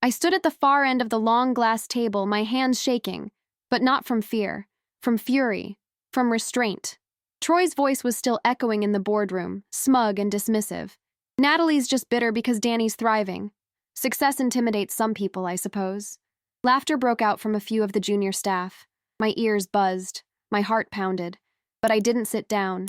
I stood at the far end of the long glass table, my hands shaking, but not from fear, from fury, from restraint. Troy's voice was still echoing in the boardroom, smug and dismissive. Natalie's just bitter because Danny's thriving. Success intimidates some people, I suppose. Laughter broke out from a few of the junior staff. My ears buzzed, my heart pounded, but I didn't sit down.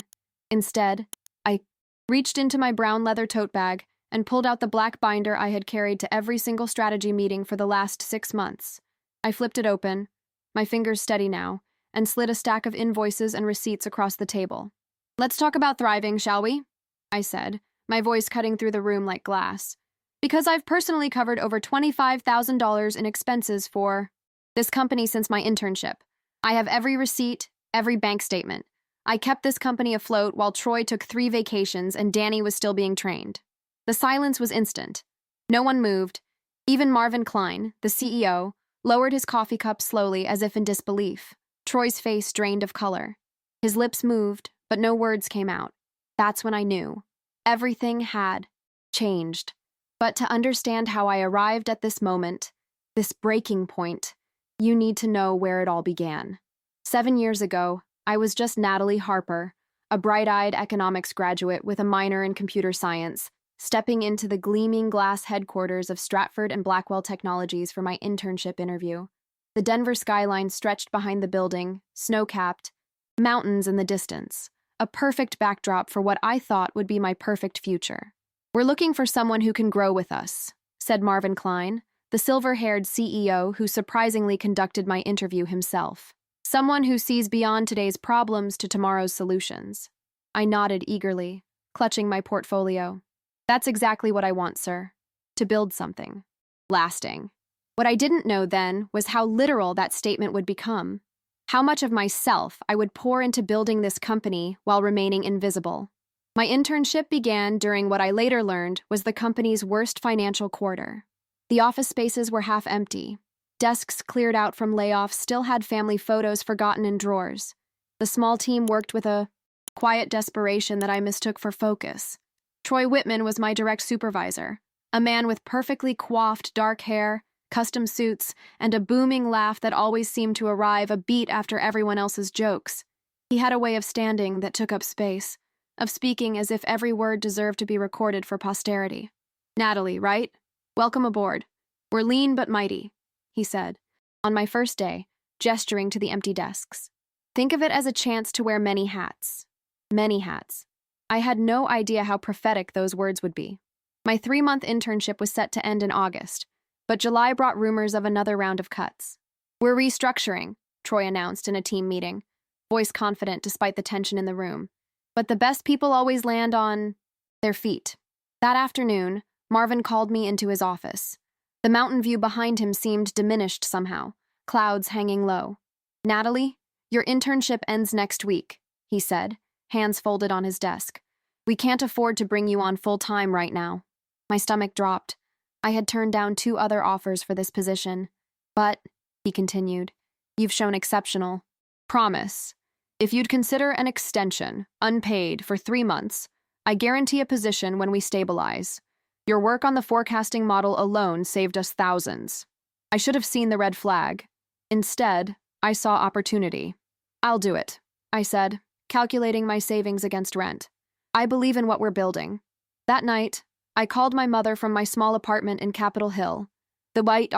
Instead, I reached into my brown leather tote bag and pulled out the black binder I had carried to every single strategy meeting for the last 6 months. I flipped it open, my fingers steady now, and slid a stack of invoices and receipts across the table. "Let's talk about thriving, shall we?" I said, my voice cutting through the room like glass. "Because I've personally covered over $25,000 in expenses for this company since my internship. I have every receipt, every bank statement. I kept this company afloat while Troy took 3 vacations and Danny was still being trained." The silence was instant. No one moved. Even Marvin Klein, the CEO, lowered his coffee cup slowly as if in disbelief. Troy's face drained of color. His lips moved, but no words came out. That's when I knew. Everything had changed. But to understand how I arrived at this moment, this breaking point, you need to know where it all began. 7 years ago, I was just Natalie Harper, a bright-eyed economics graduate with a minor in computer science, stepping into the gleaming glass headquarters of Stratford and Blackwell Technologies for my internship interview. The Denver skyline stretched behind the building, snow-capped, mountains in the distance, a perfect backdrop for what I thought would be my perfect future. "We're looking for someone who can grow with us," said Marvin Klein, the silver-haired CEO who surprisingly conducted my interview himself. "Someone who sees beyond today's problems to tomorrow's solutions." I nodded eagerly, clutching my portfolio. "That's exactly what I want, sir. To build something lasting." What I didn't know then was how literal that statement would become. How much of myself I would pour into building this company while remaining invisible. My internship began during what I later learned was the company's worst financial quarter. The office spaces were half empty. Desks cleared out from layoffs still had family photos forgotten in drawers. The small team worked with a quiet desperation that I mistook for focus. Troy Whitman was my direct supervisor, a man with perfectly coiffed dark hair, custom suits, and a booming laugh that always seemed to arrive a beat after everyone else's jokes. He had a way of standing that took up space, of speaking as if every word deserved to be recorded for posterity. "Natalie, right? Welcome aboard. We're lean but mighty," he said, on my first day, gesturing to the empty desks. "Think of it as a chance to wear many hats." Many hats. I had no idea how prophetic those words would be. My 3-month internship was set to end in August, but July brought rumors of another round of cuts. "We're restructuring," Troy announced in a team meeting, voice confident despite the tension in the room. "But the best people always land on their feet." That afternoon, Marvin called me into his office. The mountain view behind him seemed diminished somehow, clouds hanging low. "Natalie, your internship ends next week," he said, hands folded on his desk. "We can't afford to bring you on full-time right now." My stomach dropped. I had turned down 2 other offers for this position. "But," he continued, "you've shown exceptional promise. If you'd consider an extension, unpaid, for 3 months, I guarantee a position when we stabilize. Your work on the forecasting model alone saved us thousands." I should have seen the red flag. Instead, I saw opportunity. "I'll do it," I said, calculating my savings against rent. "I believe in what we're building." That night, I called my mother from my small apartment in Capitol Hill, the white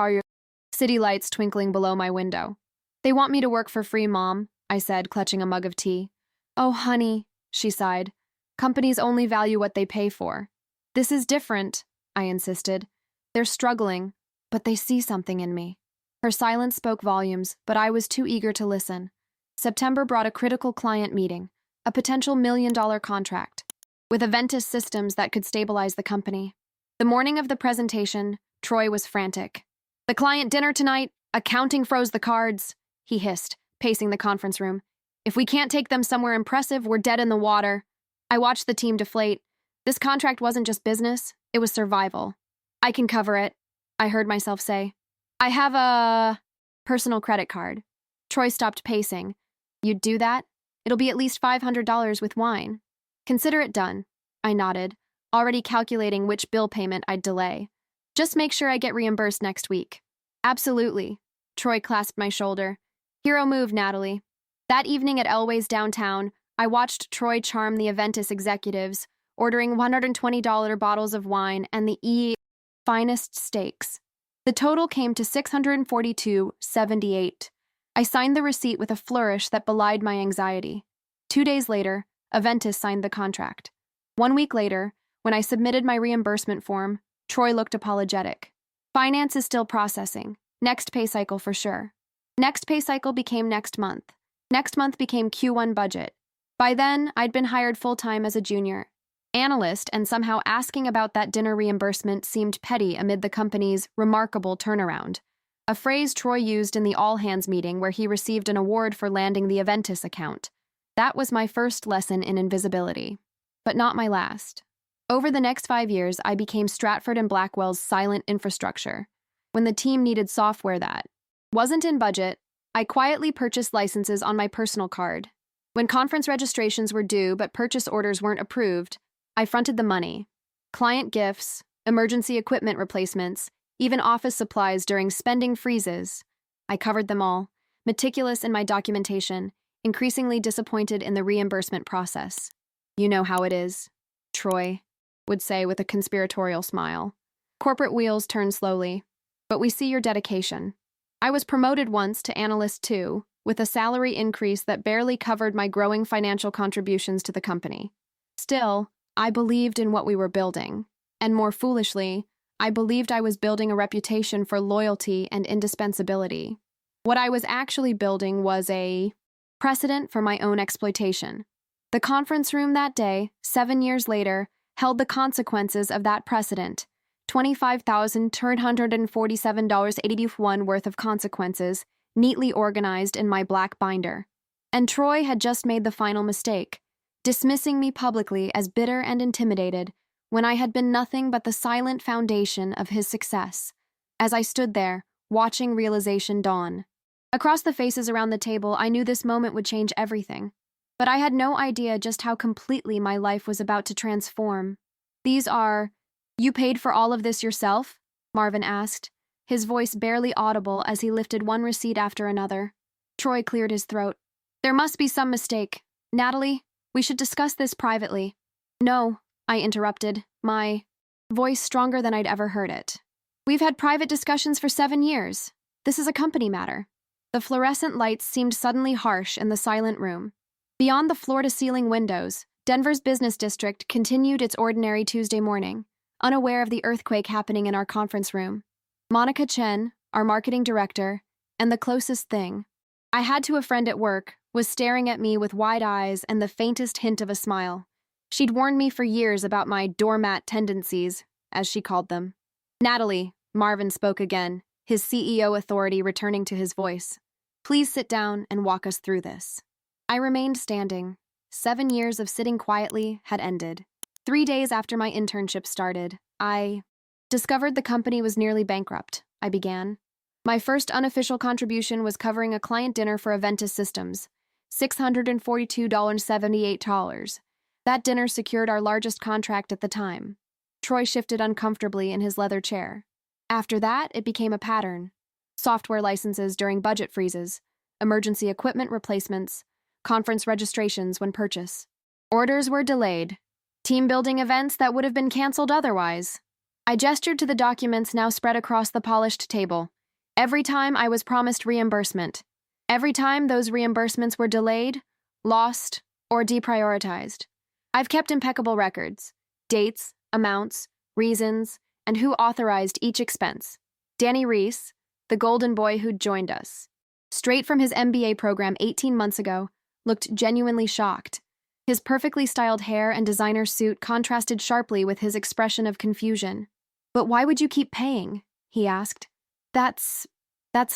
city lights twinkling below my window. "They want me to work for free, Mom," I said, clutching a mug of tea. "Oh, honey," she sighed. "Companies only value what they pay for." "This is different," I insisted. "They're struggling, but they see something in me." Her silence spoke volumes, but I was too eager to listen. September brought a critical client meeting, a potential $1 million contract, with Aventus systems that could stabilize the company. The morning of the presentation, Troy was frantic. "The client dinner tonight, accounting froze the cards," he hissed, pacing the conference room. "If we can't take them somewhere impressive, we're dead in the water." I watched the team deflate. This contract wasn't just business, it was survival. "I can cover it," I heard myself say. "I have a personal credit card." Troy stopped pacing. "You'd do that? It'll be at least $500 with wine." "Consider it done," I nodded, already calculating which bill payment I'd delay. Just make sure I get reimbursed next week. Absolutely. Troy clasped my shoulder. Hero move, Natalie. That evening at Elway's downtown, I watched Troy charm the Aventus executives, ordering $120 bottles of wine and the finest steaks. The total came to $642.78. I signed the receipt with a flourish that belied my anxiety. 2 days later, Aventus signed the contract. 1 week later, when I submitted my reimbursement form, Troy looked apologetic. Finance is still processing. Next pay cycle for sure. Next pay cycle became next month. Next month became Q1 budget. By then, I'd been hired full-time as a junior analyst, and somehow asking about that dinner reimbursement seemed petty amid the company's remarkable turnaround. A phrase Troy used in the all-hands meeting where he received an award for landing the Aventus account. That was my first lesson in invisibility. But not my last. Over the next 5 years, I became Stratford and Blackwell's silent infrastructure. When the team needed software that wasn't in budget, I quietly purchased licenses on my personal card. When conference registrations were due but purchase orders weren't approved, I fronted the money. Client gifts, emergency equipment replacements, even office supplies during spending freezes. I covered them all, meticulous in my documentation, increasingly disappointed in the reimbursement process. You know how it is, Troy would say with a conspiratorial smile. Corporate wheels turn slowly, but we see your dedication. I was promoted once to Analyst 2, with a salary increase that barely covered my growing financial contributions to the company. Still, I believed in what we were building, and more foolishly, I believed I was building a reputation for loyalty and indispensability. What I was actually building was a precedent for my own exploitation. The conference room that day, 7 years later, held the consequences of that precedent. $25,247.81 worth of consequences, neatly organized in my black binder. And Troy had just made the final mistake, dismissing me publicly as bitter and intimidated, when I had been nothing but the silent foundation of his success. As I stood there, watching realization dawn. Across the faces around the table, I knew this moment would change everything. But I had no idea just how completely my life was about to transform. You paid for all of this yourself? Marvin asked, his voice barely audible as he lifted one receipt after another. Troy cleared his throat. There must be some mistake. Natalie, we should discuss this privately. No, I interrupted, my voice stronger than I'd ever heard it. We've had private discussions for 7 years. This is a company matter. The fluorescent lights seemed suddenly harsh in the silent room. Beyond the floor-to-ceiling windows, Denver's business district continued its ordinary Tuesday morning, unaware of the earthquake happening in our conference room. Monica Chen, our marketing director, and the closest thing I had to a friend at work, was staring at me with wide eyes and the faintest hint of a smile. She'd warned me for years about my doormat tendencies, as she called them. Natalie, Marvin spoke again, his CEO authority returning to his voice. Please sit down and walk us through this. I remained standing. 7 years of sitting quietly had ended. 3 days after my internship started, I discovered the company was nearly bankrupt, I began. My first unofficial contribution was covering a client dinner for Aventus Systems, $642.78. That dinner secured our largest contract at the time. Troy shifted uncomfortably in his leather chair. After that, it became a pattern. Software licenses during budget freezes, emergency equipment replacements, conference registrations when purchase. Orders were delayed. Team-building events that would have been canceled otherwise. I gestured to the documents now spread across the polished table. Every time I was promised reimbursement. Every time those reimbursements were delayed, lost, or deprioritized. I've kept impeccable records. Dates, amounts, reasons, and who authorized each expense. Danny Reese, the golden boy who'd joined us, straight from his MBA program 18 months ago, looked genuinely shocked. His perfectly styled hair and designer suit contrasted sharply with his expression of confusion. But why would you keep paying? He asked. That's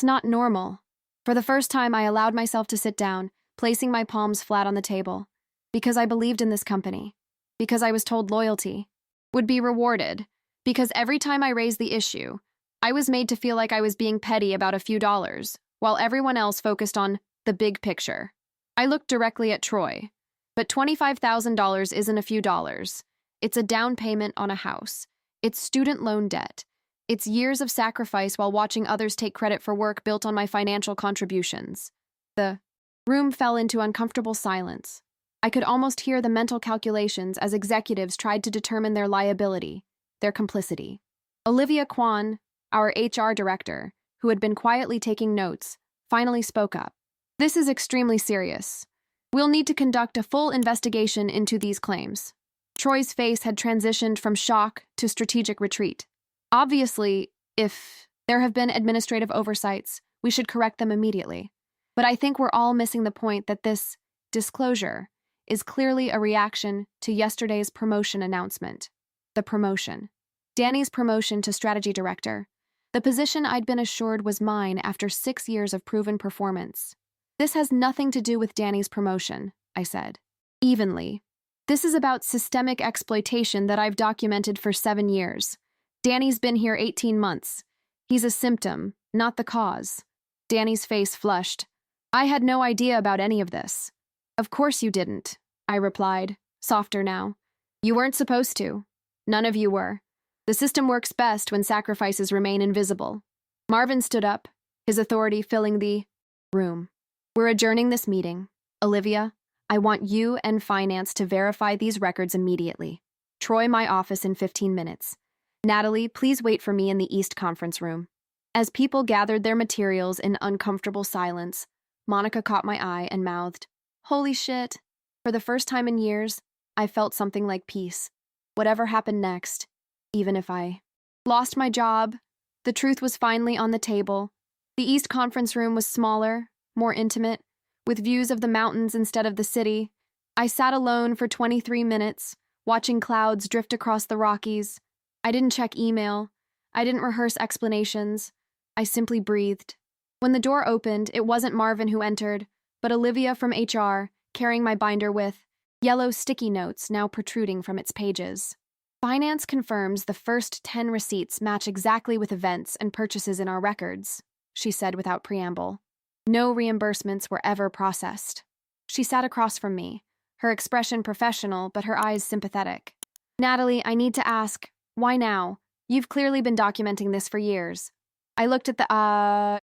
not normal. For the first time, I allowed myself to sit down, placing my palms flat on the table. Because I believed in this company. Because I was told loyalty would be rewarded. Because every time I raised the issue, I was made to feel like I was being petty about a few dollars, while everyone else focused on the big picture. I looked directly at Troy. But $25,000 isn't a few dollars. It's a down payment on a house. It's student loan debt. It's years of sacrifice while watching others take credit for work built on my financial contributions. The room fell into uncomfortable silence. I could almost hear the mental calculations as executives tried to determine their liability, their complicity. Olivia Kwan, our HR director, who had been quietly taking notes, finally spoke up. This is extremely serious. We'll need to conduct a full investigation into these claims. Troy's face had transitioned from shock to strategic retreat. Obviously, if there have been administrative oversights, we should correct them immediately. But I think we're all missing the point that this disclosure is clearly a reaction to yesterday's promotion announcement. The promotion. Danny's promotion to strategy director. The position I'd been assured was mine after 6 years of proven performance. This has nothing to do with Danny's promotion, I said. Evenly. This is about systemic exploitation that I've documented for 7 years. Danny's been here 18 months. He's a symptom, not the cause. Danny's face flushed. I had no idea about any of this. Of course you didn't, I replied, softer now. You weren't supposed to. None of you were. The system works best when sacrifices remain invisible. Marvin stood up, his authority filling the room. We're adjourning this meeting. Olivia, I want you and finance to verify these records immediately. Troy, my office in 15 minutes. Natalie, please wait for me in the East Conference Room. As people gathered their materials in uncomfortable silence, Monica caught my eye and mouthed, Holy shit. For the first time in years, I felt something like peace. Whatever happened next, even if I lost my job, the truth was finally on the table. The East Conference Room was smaller, more intimate, with views of the mountains instead of the city. I sat alone for 23 minutes, watching clouds drift across the Rockies. I didn't check email. I didn't rehearse explanations. I simply breathed. When the door opened, it wasn't Marvin who entered, but Olivia from HR, carrying my binder with yellow sticky notes now protruding from its pages. Finance confirms the first 10 receipts match exactly with events and purchases in our records, she said without preamble. No reimbursements were ever processed. She sat across from me, her expression professional but her eyes sympathetic. Natalie, I need to ask, why now? You've clearly been documenting this for years. I looked at the,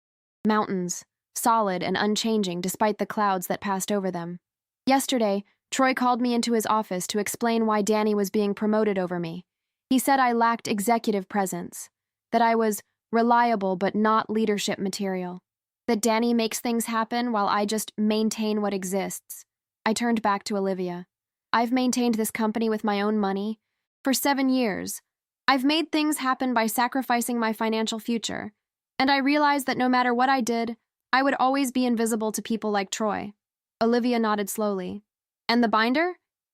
mountains, solid and unchanging despite the clouds that passed over them. Yesterday, Troy called me into his office to explain why Danny was being promoted over me. He said I lacked executive presence, that I was reliable but not leadership material, that Danny makes things happen while I just maintain what exists. I turned back to Olivia. I've maintained this company with my own money for 7 years. I've made things happen by sacrificing my financial future, and I realized that no matter what I did, I would always be invisible to people like Troy. Olivia nodded slowly. And the binder?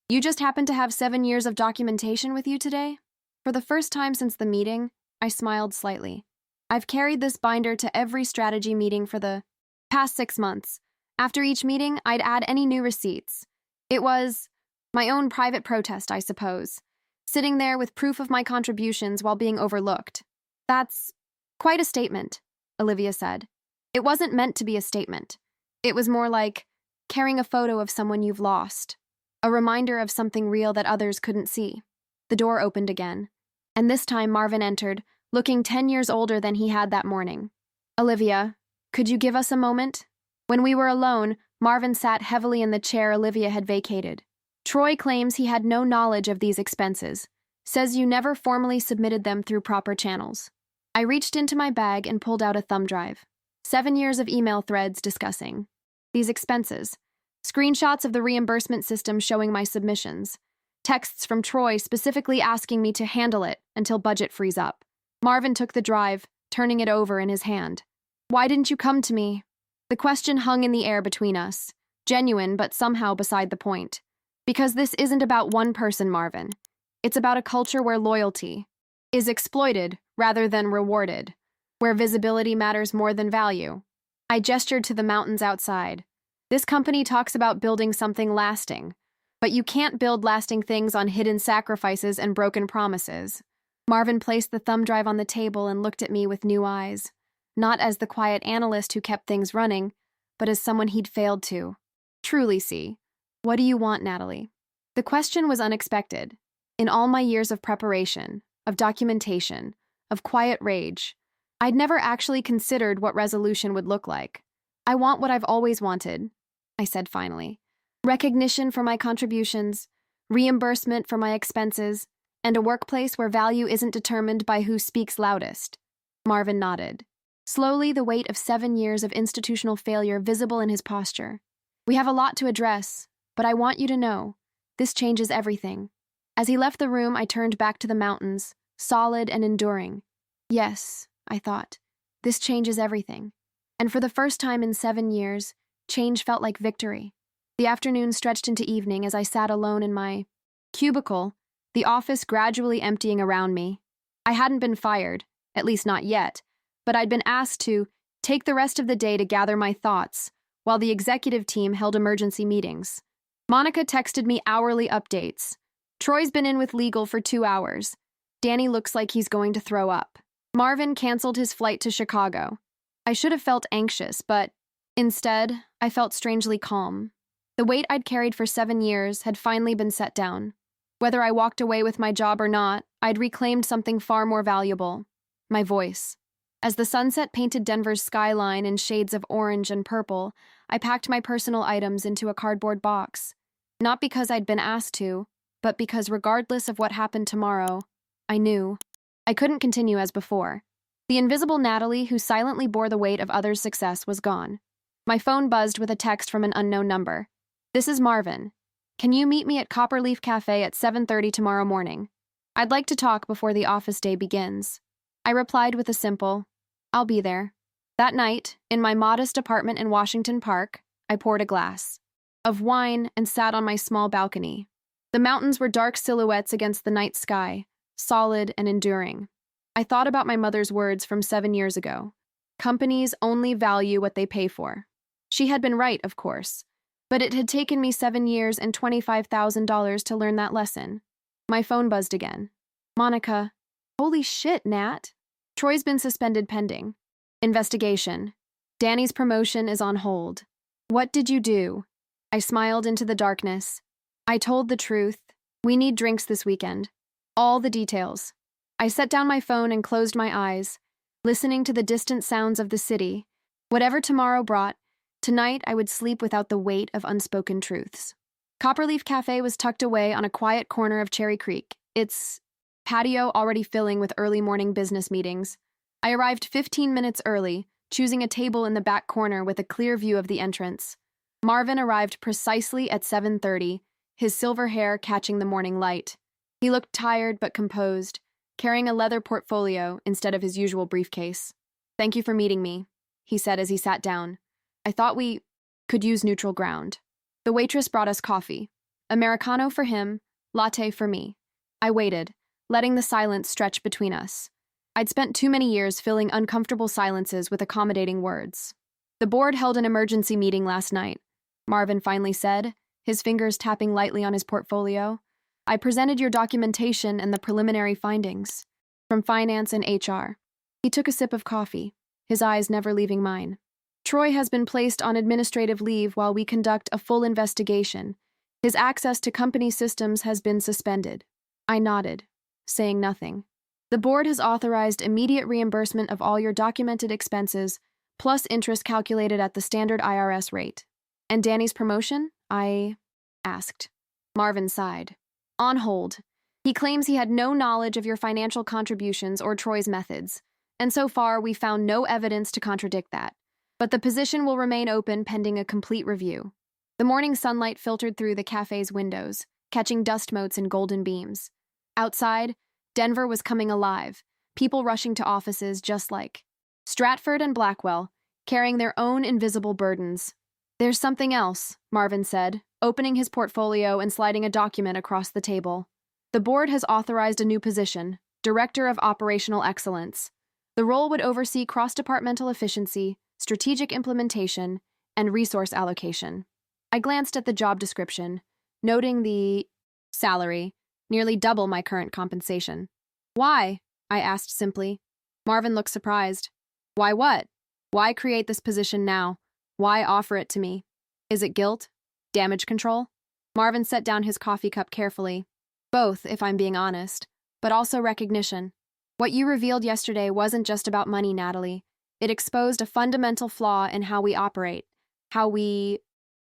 You just happen to have 7 years of documentation with you today? For the first time since the meeting, I smiled slightly. I've carried this binder to every strategy meeting for the past 6 months. After each meeting, I'd add any new receipts. It was my own private protest, I suppose, sitting there with proof of my contributions while being overlooked. That's quite a statement, Olivia said. It wasn't meant to be a statement. It was more like carrying a photo of someone you've lost, a reminder of something real that others couldn't see. The door opened again, and this time Marvin entered, looking 10 years older than he had that morning. Olivia, could you give us a moment? When we were alone, Marvin sat heavily in the chair Olivia had vacated. Troy claims he had no knowledge of these expenses, says you never formally submitted them through proper channels. I reached into my bag and pulled out a thumb drive. 7 years of email threads discussing these expenses, screenshots of the reimbursement system showing my submissions, texts from Troy specifically asking me to handle it until budget frees up. Marvin took the drive, turning it over in his hand. Why didn't you come to me? The question hung in the air between us, genuine but somehow beside the point. Because this isn't about one person, Marvin. It's about a culture where loyalty is exploited rather than rewarded, where visibility matters more than value. I gestured to the mountains outside. This company talks about building something lasting, but you can't build lasting things on hidden sacrifices and broken promises. Marvin placed the thumb drive on the table and looked at me with new eyes, not as the quiet analyst who kept things running, but as someone he'd failed to truly see. What do you want, Natalie? The question was unexpected. In all my years of preparation, of documentation, of quiet rage. I'd never actually considered what resolution would look like. I want what I've always wanted, I said finally. Recognition for my contributions, reimbursement for my expenses, and a workplace where value isn't determined by who speaks loudest. Marvin nodded. Slowly, the weight of 7 years of institutional failure visible in his posture. We have a lot to address, but I want you to know, this changes everything. As he left the room, I turned back to the mountains, solid and enduring. Yes, I thought, this changes everything. And for the first time in 7 years, change felt like victory. The afternoon stretched into evening as I sat alone in my cubicle, the office gradually emptying around me. I hadn't been fired, at least not yet, but I'd been asked to take the rest of the day to gather my thoughts, while the executive team held emergency meetings. Monica texted me hourly updates. Troy's been in with legal for 2 hours. Danny looks like he's going to throw up. Marvin canceled his flight to Chicago. I should have felt anxious, but instead, I felt strangely calm. The weight I'd carried for 7 years had finally been set down. Whether I walked away with my job or not, I'd reclaimed something far more valuable: my voice. As the sunset painted Denver's skyline in shades of orange and purple, I packed my personal items into a cardboard box. Not because I'd been asked to, but because regardless of what happened tomorrow, I knew I couldn't continue as before. The invisible Natalie who silently bore the weight of others' success was gone. My phone buzzed with a text from an unknown number. This is Marvin. Can you meet me at Copperleaf Cafe at 7:30 tomorrow morning? I'd like to talk before the office day begins. I replied with a simple, I'll be there. That night, in my modest apartment in Washington Park, I poured a glass of wine and sat on my small balcony. The mountains were dark silhouettes against the night sky, solid and enduring. I thought about my mother's words from 7 years ago. Companies only value what they pay for. She had been right, of course, but it had taken me 7 years and $25,000 to learn that lesson. My phone buzzed again. Monica. Holy shit, Nat. Troy's been suspended pending investigation. Danny's promotion is on hold. What did you do? I smiled into the darkness. I told the truth. We need drinks this weekend. All the details. I set down my phone and closed my eyes, listening to the distant sounds of the city. Whatever tomorrow brought, tonight I would sleep without the weight of unspoken truths. Copperleaf Cafe was tucked away on a quiet corner of Cherry Creek, its patio already filling with early morning business meetings. I arrived 15 minutes early, choosing a table in the back corner with a clear view of the entrance. Marvin arrived precisely at 7:30, his silver hair catching the morning light. He looked tired but composed, carrying a leather portfolio instead of his usual briefcase. Thank you for meeting me, he said as he sat down. I thought we could use neutral ground. The waitress brought us coffee. Americano for him, latte for me. I waited, letting the silence stretch between us. I'd spent too many years filling uncomfortable silences with accommodating words. The board held an emergency meeting last night, Marvin finally said, his fingers tapping lightly on his portfolio. I presented your documentation and the preliminary findings from finance and HR. He took a sip of coffee, his eyes never leaving mine. Troy has been placed on administrative leave while we conduct a full investigation. His access to company systems has been suspended. I nodded, saying nothing. The board has authorized immediate reimbursement of all your documented expenses, plus interest calculated at the standard IRS rate. And Danny's promotion? I asked. Marvin sighed. On hold. He claims he had no knowledge of your financial contributions or Troy's methods, and so far we found no evidence to contradict that. But the position will remain open pending a complete review. The morning sunlight filtered through the cafe's windows, catching dust motes and golden beams. Outside, Denver was coming alive, people rushing to offices just like Stratford and Blackwell, carrying their own invisible burdens. There's something else, Marvin said, opening his portfolio and sliding a document across the table. The board has authorized a new position, Director of Operational Excellence. The role would oversee cross-departmental efficiency, strategic implementation, and resource allocation. I glanced at the job description, noting the salary, nearly double my current compensation. Why? I asked simply. Marvin looked surprised. Why what? Why create this position now? Why offer it to me? Is it guilt? Damage control? Marvin set down his coffee cup carefully. Both, if I'm being honest, but also recognition. What you revealed yesterday wasn't just about money, Natalie. It exposed a fundamental flaw in how we operate, how we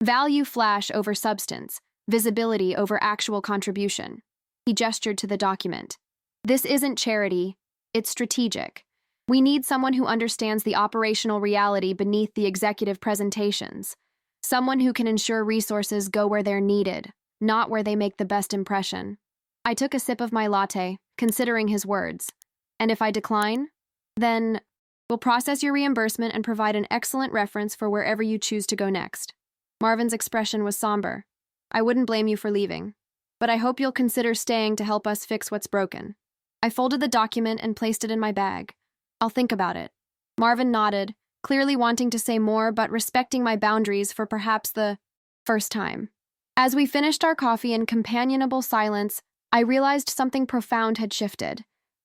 value flash over substance, visibility over actual contribution. He gestured to the document. This isn't charity, it's strategic. We need someone who understands the operational reality beneath the executive presentations. Someone who can ensure resources go where they're needed, not where they make the best impression. I took a sip of my latte, considering his words. And if I decline, then we'll process your reimbursement and provide an excellent reference for wherever you choose to go next. Marvin's expression was somber. I wouldn't blame you for leaving, but I hope you'll consider staying to help us fix what's broken. I folded the document and placed it in my bag. I'll think about it. Marvin nodded, clearly wanting to say more but respecting my boundaries for perhaps the first time. As we finished our coffee in companionable silence, I realized something profound had shifted.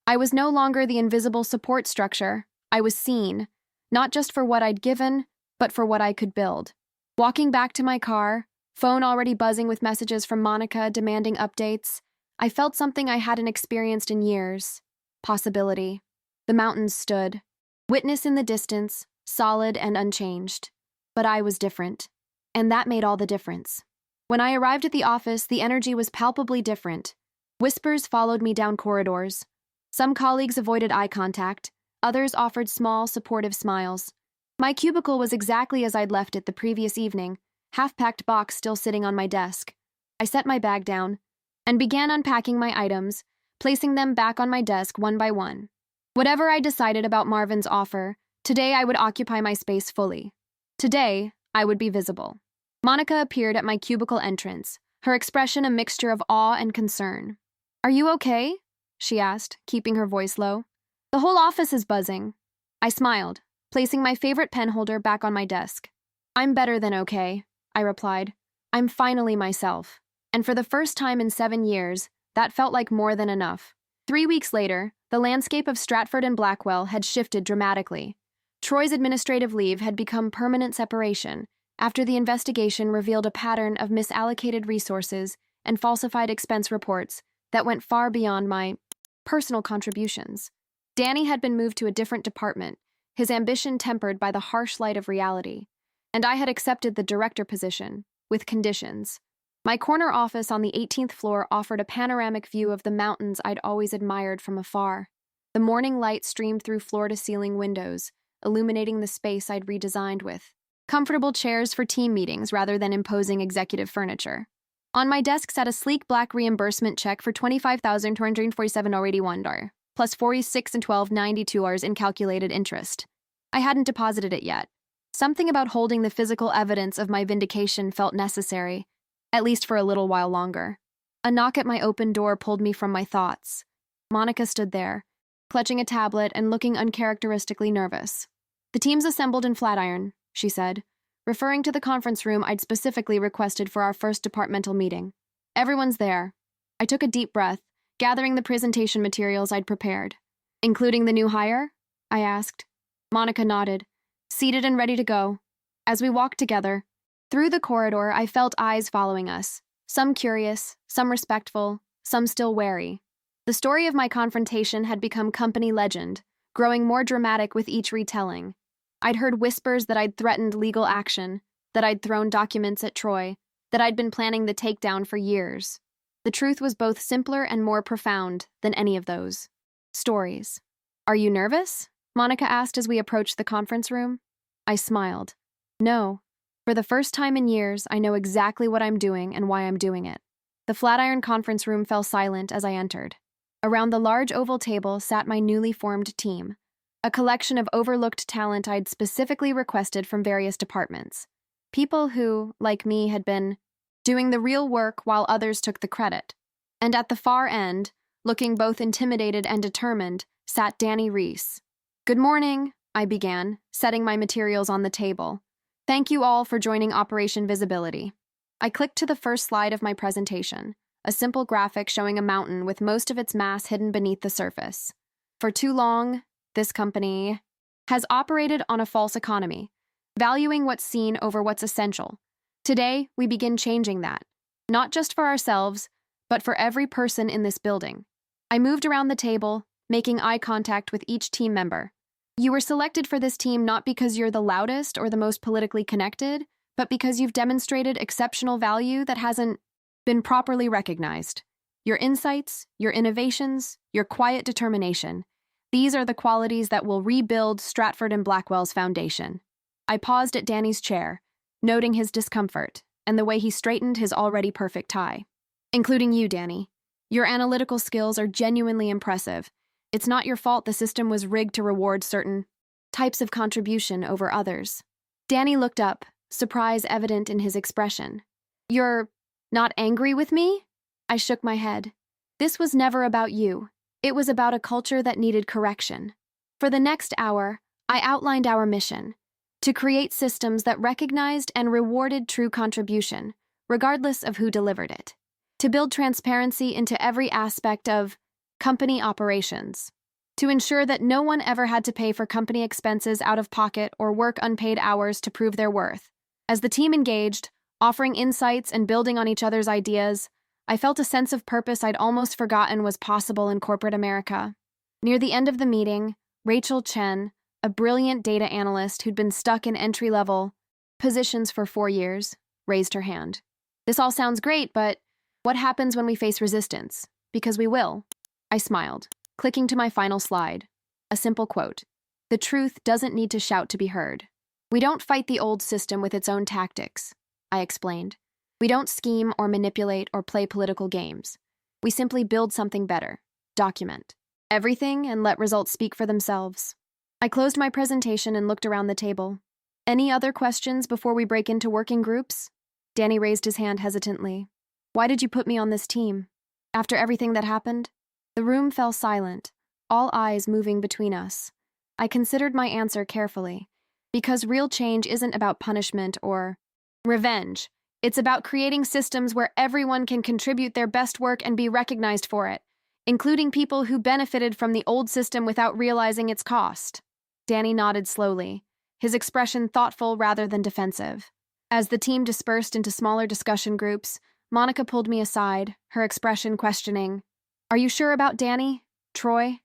I was no longer the invisible support structure. I was seen, not just for what I'd given, but for what I could build. Walking back to my car, phone already buzzing with messages from Monica demanding updates, I felt something I hadn't experienced in years. Possibility. The mountains stood, witness in the distance, solid and unchanged. But I was different, and that made all the difference. When I arrived at the office, the energy was palpably different. Whispers followed me down corridors. Some colleagues avoided eye contact, others offered small, supportive smiles. My cubicle was exactly as I'd left it the previous evening, half-packed box still sitting on my desk. I set my bag down and began unpacking my items, placing them back on my desk one by one. Whatever I decided about Marvin's offer, today I would occupy my space fully. Today, I would be visible. Monica appeared at my cubicle entrance, her expression a mixture of awe and concern. "Are you okay?" she asked, keeping her voice low. "The whole office is buzzing." I smiled, placing my favorite pen holder back on my desk. "I'm better than okay," I replied. "I'm finally myself." And for the first time in 7 years, that felt like more than enough. 3 weeks later, the landscape of Stratford and Blackwell had shifted dramatically. Troy's administrative leave had become permanent separation after the investigation revealed a pattern of misallocated resources and falsified expense reports that went far beyond my personal contributions. Danny had been moved to a different department, his ambition tempered by the harsh light of reality, and I had accepted the director position, with conditions. My corner office on the 18th floor offered a panoramic view of the mountains I'd always admired from afar. The morning light streamed through floor-to-ceiling windows, illuminating the space I'd redesigned with comfortable chairs for team meetings rather than imposing executive furniture. On my desk sat a sleek black reimbursement check for $25,247.81, plus 46 and 12.92 in calculated interest. I hadn't deposited it yet. Something about holding the physical evidence of my vindication felt necessary, at least for a little while longer. A knock at my open door pulled me from my thoughts. Monica stood there, clutching a tablet and looking uncharacteristically nervous. "The team's assembled in Flatiron," she said, referring to the conference room I'd specifically requested for our first departmental meeting. "Everyone's there." I took a deep breath, gathering the presentation materials I'd prepared. "Including the new hire?" I asked. Monica nodded, seated and ready to go. As we walked together, through the corridor, I felt eyes following us, some curious, some respectful, some still wary. The story of my confrontation had become company legend, growing more dramatic with each retelling. I'd heard whispers that I'd threatened legal action, that I'd thrown documents at Troy, that I'd been planning the takedown for years. The truth was both simpler and more profound than any of those stories. "Are you nervous?" Monica asked as we approached the conference room. I smiled. "No. For the first time in years, I know exactly what I'm doing and why I'm doing it." The Flatiron conference room fell silent as I entered. Around the large oval table sat my newly formed team, a collection of overlooked talent I'd specifically requested from various departments. People who, like me, had been doing the real work while others took the credit. And at the far end, looking both intimidated and determined, sat Danny Reese. "Good morning," I began, setting my materials on the table. "Thank you all for joining Operation Visibility." I clicked to the first slide of my presentation, a simple graphic showing a mountain with most of its mass hidden beneath the surface. For too long, this company has operated on a false economy, valuing what's seen over what's essential. Today, we begin changing that, not just for ourselves, but for every person in this building. I moved around the table, making eye contact with each team member. You were selected for this team not because you're the loudest or the most politically connected, but because you've demonstrated exceptional value that hasn't been properly recognized. Your insights, your innovations, your quiet determination. These are the qualities that will rebuild Stratford and Blackwell's foundation. I paused at Danny's chair, noting his discomfort and the way he straightened his already perfect tie. Including you, Danny. Your analytical skills are genuinely impressive. It's not your fault the system was rigged to reward certain types of contribution over others. Danny looked up, surprise evident in his expression. You're not angry with me? I shook my head. This was never about you. It was about a culture that needed correction. For the next hour, I outlined our mission: to create systems that recognized and rewarded true contribution, regardless of who delivered it. To build transparency into every aspect of company operations. To ensure that no one ever had to pay for company expenses out of pocket or work unpaid hours to prove their worth. As the team engaged, offering insights and building on each other's ideas, I felt a sense of purpose I'd almost forgotten was possible in corporate America. Near the end of the meeting, Rachel Chen, a brilliant data analyst who'd been stuck in entry-level positions for 4 years, raised her hand. This all sounds great, but what happens when we face resistance? Because we will. I smiled, clicking to my final slide. A simple quote. The truth doesn't need to shout to be heard. We don't fight the old system with its own tactics, I explained. We don't scheme or manipulate or play political games. We simply build something better, document everything, and let results speak for themselves. I closed my presentation and looked around the table. Any other questions before we break into working groups? Danny raised his hand hesitantly. Why did you put me on this team? After everything that happened? The room fell silent, all eyes moving between us. I considered my answer carefully, because real change isn't about punishment or revenge. It's about creating systems where everyone can contribute their best work and be recognized for it, including people who benefited from the old system without realizing its cost. Danny nodded slowly, his expression thoughtful rather than defensive. As the team dispersed into smaller discussion groups, Monica pulled me aside, her expression questioning. Are you sure about Danny? Troy?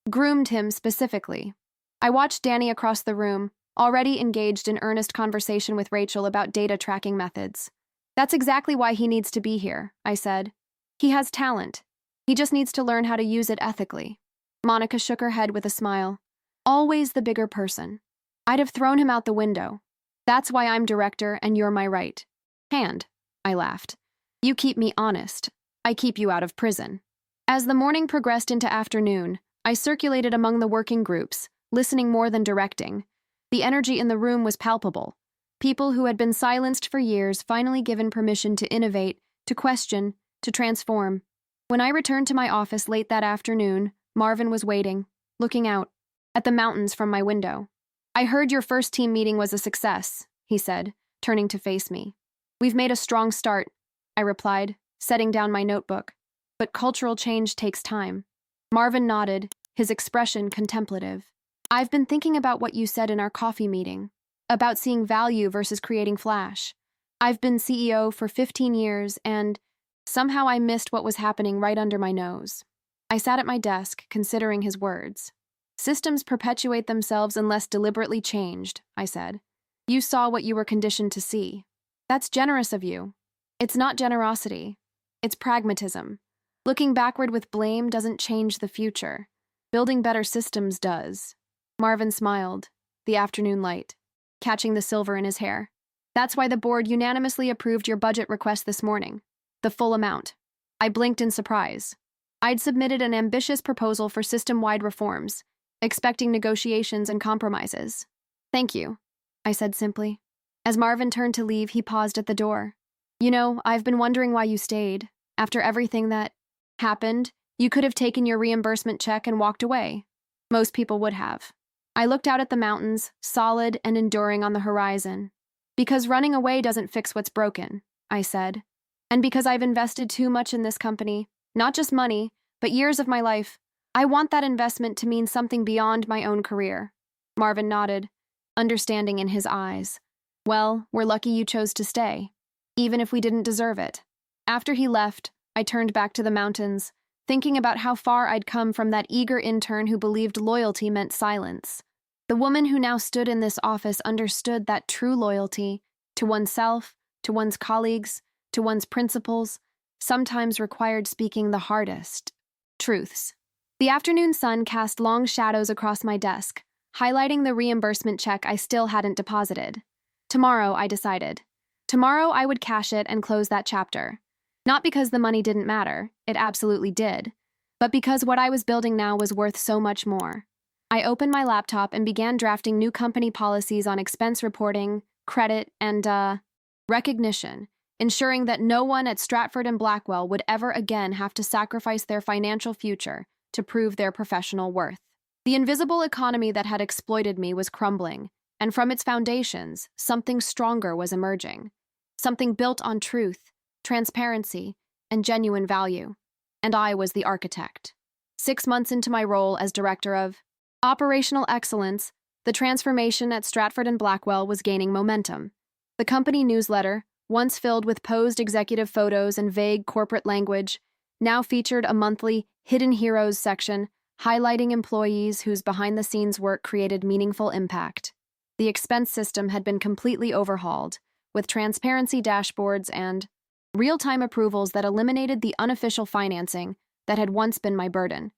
Groomed him specifically. I watched Danny across the room, already engaged in earnest conversation with Rachel about data tracking methods. That's exactly why he needs to be here, I said. He has talent. He just needs to learn how to use it ethically. Monica shook her head with a smile. Always the bigger person. I'd have thrown him out the window. That's why I'm director and you're my right hand, I laughed. You keep me honest. I keep you out of prison. As the morning progressed into afternoon, I circulated among the working groups, listening more than directing. The energy in the room was palpable. People who had been silenced for years finally given permission to innovate, to question, to transform. When I returned to my office late that afternoon, Marvin was waiting, looking out at the mountains from my window. I heard your first team meeting was a success, he said, turning to face me. We've made a strong start, I replied, setting down my notebook. But cultural change takes time. Marvin nodded, his expression contemplative. I've been thinking about what you said in our coffee meeting, about seeing value versus creating flash. I've been CEO for 15 years, and somehow I missed what was happening right under my nose. I sat at my desk, considering his words. Systems perpetuate themselves unless deliberately changed, I said. You saw what you were conditioned to see. That's generous of you. It's not generosity. It's pragmatism. Looking backward with blame doesn't change the future. Building better systems does. Marvin smiled, the afternoon light, catching the silver in his hair. That's why the board unanimously approved your budget request this morning. The full amount. I blinked in surprise. I'd submitted an ambitious proposal for system-wide reforms, expecting negotiations and compromises. Thank you, I said simply. As Marvin turned to leave, he paused at the door. You know, I've been wondering why you stayed. After everything that happened, you could have taken your reimbursement check and walked away. Most people would have. I looked out at the mountains, solid and enduring on the horizon. Because running away doesn't fix what's broken, I said. And because I've invested too much in this company, not just money, but years of my life, I want that investment to mean something beyond my own career. Marvin nodded, understanding in his eyes. Well, we're lucky you chose to stay, even if we didn't deserve it. After he left, I turned back to the mountains, thinking about how far I'd come from that eager intern who believed loyalty meant silence. The woman who now stood in this office understood that true loyalty, to oneself, to one's colleagues, to one's principles, sometimes required speaking the hardest truths. The afternoon sun cast long shadows across my desk, highlighting the reimbursement check I still hadn't deposited. Tomorrow, I decided. Tomorrow I would cash it and close that chapter. Not because the money didn't matter, it absolutely did, but because what I was building now was worth so much more. I opened my laptop and began drafting new company policies on expense reporting, credit, and recognition, ensuring that no one at Stratford and Blackwell would ever again have to sacrifice their financial future to prove their professional worth. The invisible economy that had exploited me was crumbling, and from its foundations, something stronger was emerging. Something built on truth, transparency, and genuine value. And I was the architect. 6 months into my role as Director of Operational Excellence, the transformation at Stratford and Blackwell was gaining momentum. The company newsletter, once filled with posed executive photos and vague corporate language, now featured a monthly Hidden Heroes section highlighting employees whose behind-the-scenes work created meaningful impact. The expense system had been completely overhauled, with transparency dashboards and real-time approvals that eliminated the unofficial financing that had once been my burden.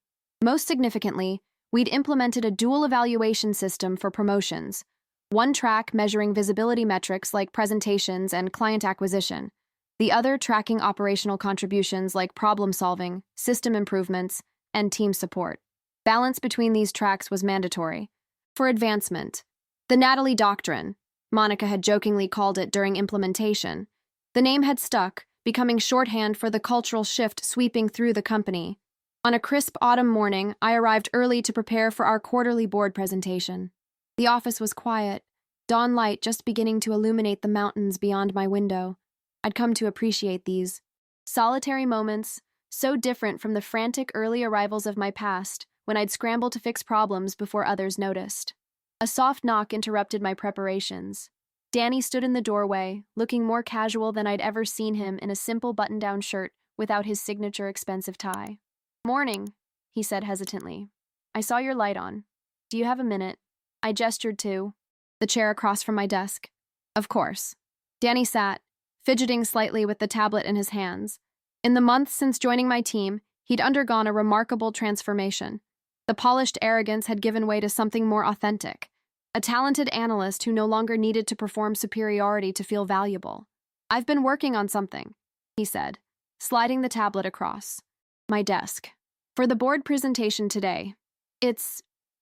Most significantly, we'd implemented a dual evaluation system for promotions, one track measuring visibility metrics like presentations and client acquisition, the other tracking operational contributions like problem-solving, system improvements, and team support. Balance between these tracks was mandatory. For advancement, the Natalie Doctrine, Monica had jokingly called it during implementation. The name had stuck, becoming shorthand for the cultural shift sweeping through the company. On a crisp autumn morning, I arrived early to prepare for our quarterly board presentation. The office was quiet, dawn light just beginning to illuminate the mountains beyond my window. I'd come to appreciate these solitary moments, so different from the frantic early arrivals of my past, when I'd scramble to fix problems before others noticed. A soft knock interrupted my preparations. Danny stood in the doorway, looking more casual than I'd ever seen him in a simple button-down shirt without his signature expensive tie. "Morning," he said hesitantly. "I saw your light on. Do you have a minute?" I gestured to the chair across from my desk. "Of course." Danny sat, fidgeting slightly with the tablet in his hands. In the months since joining my team, he'd undergone a remarkable transformation. The polished arrogance had given way to something more authentic, a talented analyst who no longer needed to perform superiority to feel valuable. "I've been working on something," he said, sliding the tablet across my desk. "For the board presentation today.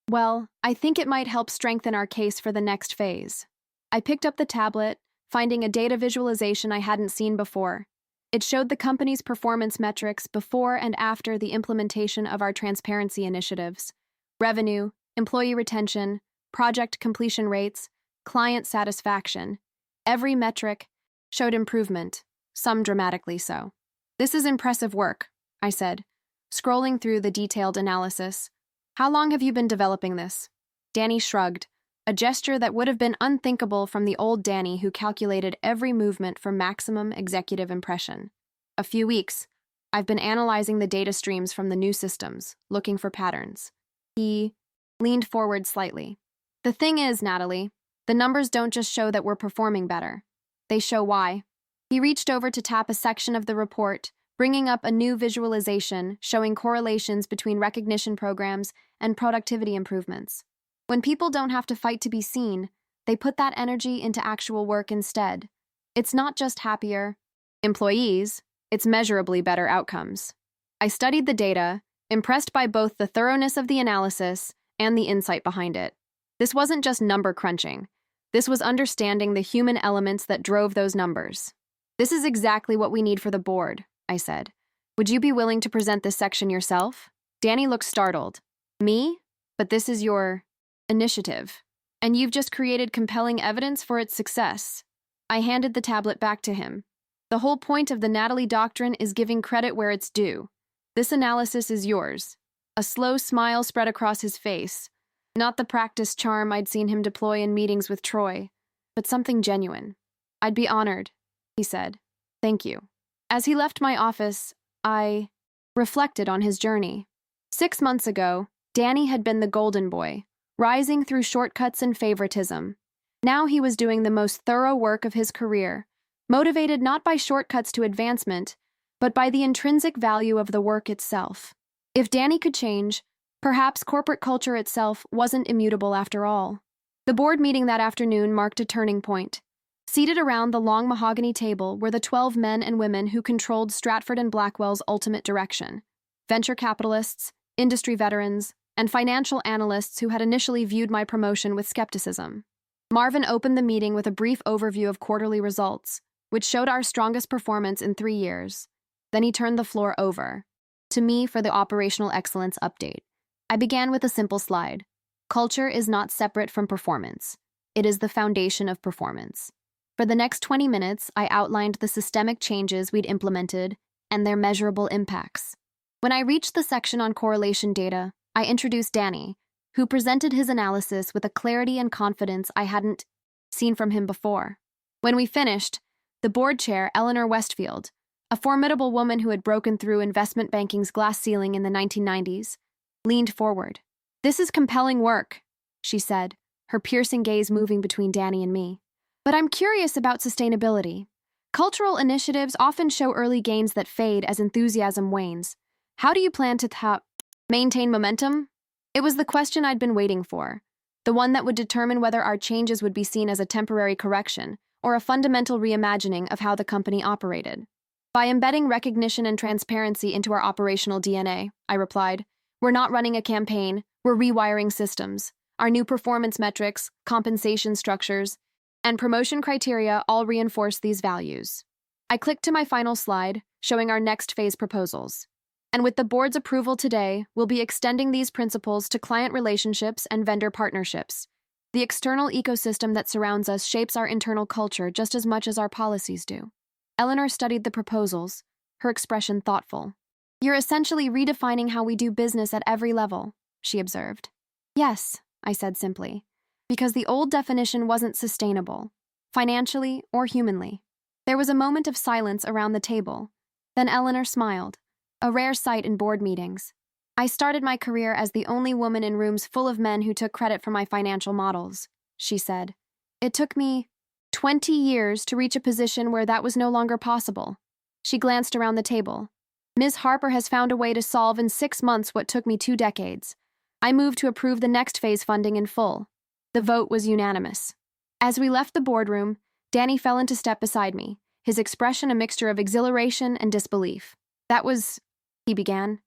Well, I think it might help strengthen our case for the next phase." I picked up the tablet, finding a data visualization I hadn't seen before. It showed the company's performance metrics before and after the implementation of our transparency initiatives: revenue, employee retention, project completion rates, client satisfaction. Every metric showed improvement, some dramatically so. "This is impressive work," I said, scrolling through the detailed analysis. "How long have you been developing this?" Danny shrugged, a gesture that would have been unthinkable from the old Danny who calculated every movement for maximum executive impression. "A few weeks. I've been analyzing the data streams from the new systems, looking for patterns." He leaned forward slightly. "The thing is, Natalie, the numbers don't just show that we're performing better. They show why." He reached over to tap a section of the report, bringing up a new visualization showing correlations between recognition programs and productivity improvements. When people don't have to fight to be seen, they put that energy into actual work instead. It's not just happier employees, it's measurably better outcomes. I studied the data, impressed by both the thoroughness of the analysis and the insight behind it. This wasn't just number crunching. This was understanding the human elements that drove those numbers. "This is exactly what we need for the board," I said. "Would you be willing to present this section yourself?" Danny looked startled. "Me? But this is your initiative, and you've just created compelling evidence for its success." I handed the tablet back to him. "The whole point of the Natalie Doctrine is giving credit where it's due. This analysis is yours." A slow smile spread across his face, not the practiced charm I'd seen him deploy in meetings with Troy, but something genuine. "I'd be honored," he said. "Thank you." As he left my office, I reflected on his journey. 6 months ago, Danny had been the golden boy, rising through shortcuts and favoritism. Now he was doing the most thorough work of his career, motivated not by shortcuts to advancement, but by the intrinsic value of the work itself. If Danny could change, perhaps corporate culture itself wasn't immutable after all. The board meeting that afternoon marked a turning point. Seated around the long mahogany table were the 12 men and women who controlled Stratford and Blackwell's ultimate direction: venture capitalists, industry veterans, and financial analysts who had initially viewed my promotion with skepticism. Marvin opened the meeting with a brief overview of quarterly results, which showed our strongest performance in 3 years. Then he turned the floor over to me for the operational excellence update. I began with a simple slide. Culture is not separate from performance. It is the foundation of performance. For the next 20 minutes, I outlined the systemic changes we'd implemented and their measurable impacts. When I reached the section on correlation data, I introduced Danny, who presented his analysis with a clarity and confidence I hadn't seen from him before. When we finished, the board chair, Eleanor Westfield, a formidable woman who had broken through investment banking's glass ceiling in the 1990s, leaned forward. "This is compelling work," she said, her piercing gaze moving between Danny and me. "But I'm curious about sustainability. Cultural initiatives often show early gains that fade as enthusiasm wanes. How do you plan to maintain momentum?" It was the question I'd been waiting for, the one that would determine whether our changes would be seen as a temporary correction or a fundamental reimagining of how the company operated. "By embedding recognition and transparency into our operational DNA," I replied. "We're not running a campaign, we're rewiring systems. Our new performance metrics, compensation structures, and promotion criteria all reinforce these values." I clicked to my final slide, showing our next phase proposals. "And with the board's approval today, we'll be extending these principles to client relationships and vendor partnerships. The external ecosystem that surrounds us shapes our internal culture just as much as our policies do." Eleanor studied the proposals, her expression thoughtful. "You're essentially redefining how we do business at every level," she observed. "Yes," I said simply, because the old definition wasn't sustainable, financially or humanly. There was a moment of silence around the table. Then Eleanor smiled, a rare sight in board meetings. "I started my career as the only woman in rooms full of men who took credit for my financial models," she said. "It took me 20 years to reach a position where that was no longer possible." She glanced around the table. "Ms. Harper has found a way to solve in 6 months what took me 2 decades. I moved to approve the next phase funding in full." The vote was unanimous. As we left the boardroom, Danny fell into step beside me, his expression a mixture of exhilaration and disbelief. "That was," he began.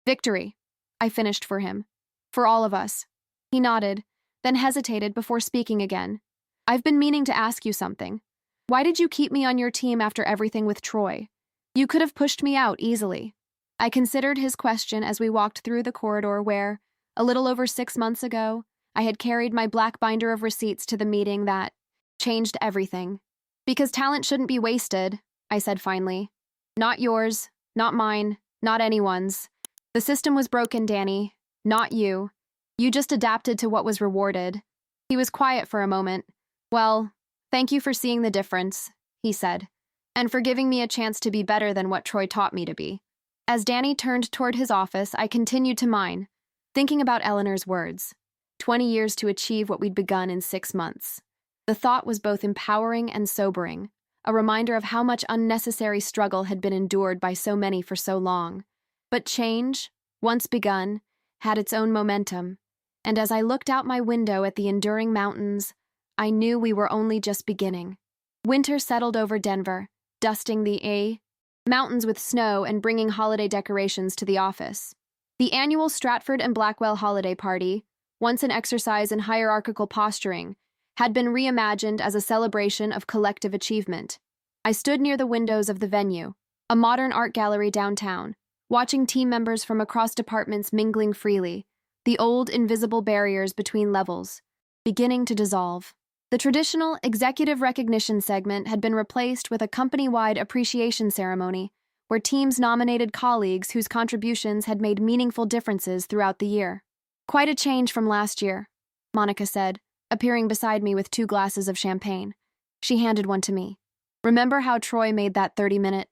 Victory," I finished for him. "For all of us." He nodded, then hesitated before speaking again. "I've been meaning to ask you something. Why did you keep me on your team after everything with Troy? You could have pushed me out easily." I considered his question as we walked through the corridor where, a little over 6 months ago, I had carried my black binder of receipts to the meeting that changed everything. "Because talent shouldn't be wasted," I said finally. "Not yours, not mine, not anyone's. The system was broken, Danny, not you. You just adapted to what was rewarded." He was quiet for a moment. "Well, thank you for seeing the difference," he said, "and for giving me a chance to be better than what Troy taught me to be." As Danny turned toward his office, I continued to mine, thinking about Eleanor's words. 20 years to achieve what we'd begun in 6 months. The thought was both empowering and sobering, a reminder of how much unnecessary struggle had been endured by so many for so long. But change, once begun, had its own momentum, and as I looked out my window at the enduring mountains, I knew we were only just beginning. Winter settled over Denver, dusting the mountains with snow and bringing holiday decorations to the office. The annual Stratford and Blackwell holiday party, once an exercise in hierarchical posturing, had been reimagined as a celebration of collective achievement. I stood near the windows of the venue, a modern art gallery downtown, watching team members from across departments mingling freely, the old invisible barriers between levels beginning to dissolve. The traditional executive recognition segment had been replaced with a company-wide appreciation ceremony where teams nominated colleagues whose contributions had made meaningful differences throughout the year. "Quite a change from last year," Monica said, appearing beside me with 2 glasses of champagne. She handed one to me. "Remember how Troy made that 30-minute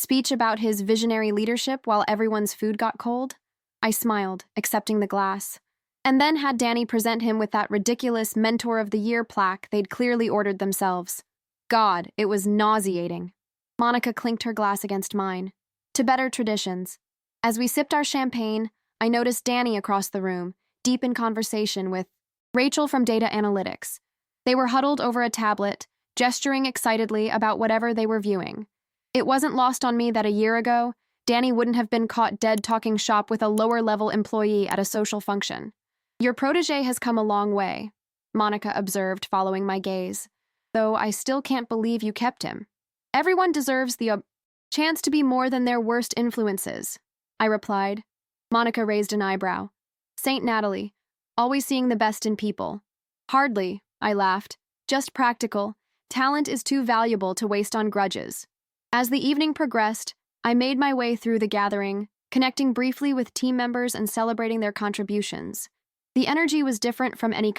speech about his visionary leadership while everyone's food got cold? I smiled, accepting the glass, and then had Danny present him with that ridiculous Mentor of the Year plaque they'd clearly ordered themselves. God, it was nauseating. Monica clinked her glass against mine. To better traditions. As we sipped our champagne, I noticed Danny across the room, deep in conversation with Rachel from Data Analytics. They were huddled over a tablet, gesturing excitedly about whatever they were viewing. It wasn't lost on me that a year ago, Danny wouldn't have been caught dead talking shop with a lower-level employee at a social function. Your protege has come a long way, Monica observed, following my gaze, though I still can't believe you kept him. Everyone deserves the chance to be more than their worst influences, I replied. Monica raised an eyebrow. Saint Natalie, always seeing the best in people. Hardly, I laughed. Just practical. Talent is too valuable to waste on grudges. As the evening progressed, I made my way through the gathering, connecting briefly with team members and celebrating their contributions. The energy was different from any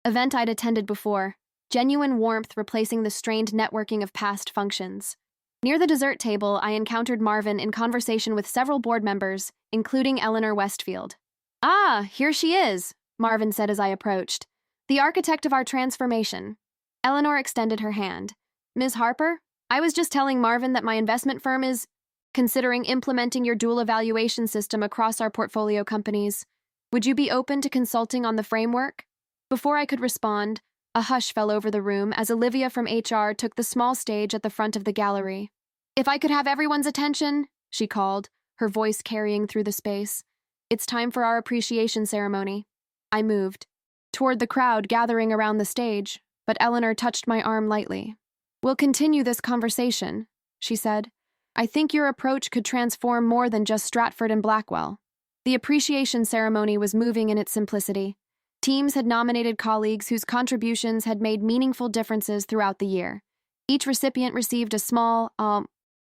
event I'd attended before, genuine warmth replacing the strained networking of past functions. Near the dessert table, I encountered Marvin in conversation with several board members, including Eleanor Westfield. Ah, here she is, Marvin said as I approached. The architect of our transformation. Eleanor extended her hand. Ms. Harper, I was just telling Marvin that my investment firm is considering implementing your dual evaluation system across our portfolio companies. Would you be open to consulting on the framework? Before I could respond, a hush fell over the room as Olivia from HR took the small stage at the front of the gallery. If I could have everyone's attention, she called, her voice carrying through the space. It's time for our appreciation ceremony. I moved toward the crowd gathering around the stage, but Eleanor touched my arm lightly. We'll continue this conversation, she said. I think your approach could transform more than just Stratford and Blackwell. The appreciation ceremony was moving in its simplicity. Teams had nominated colleagues whose contributions had made meaningful differences throughout the year. Each recipient received a small,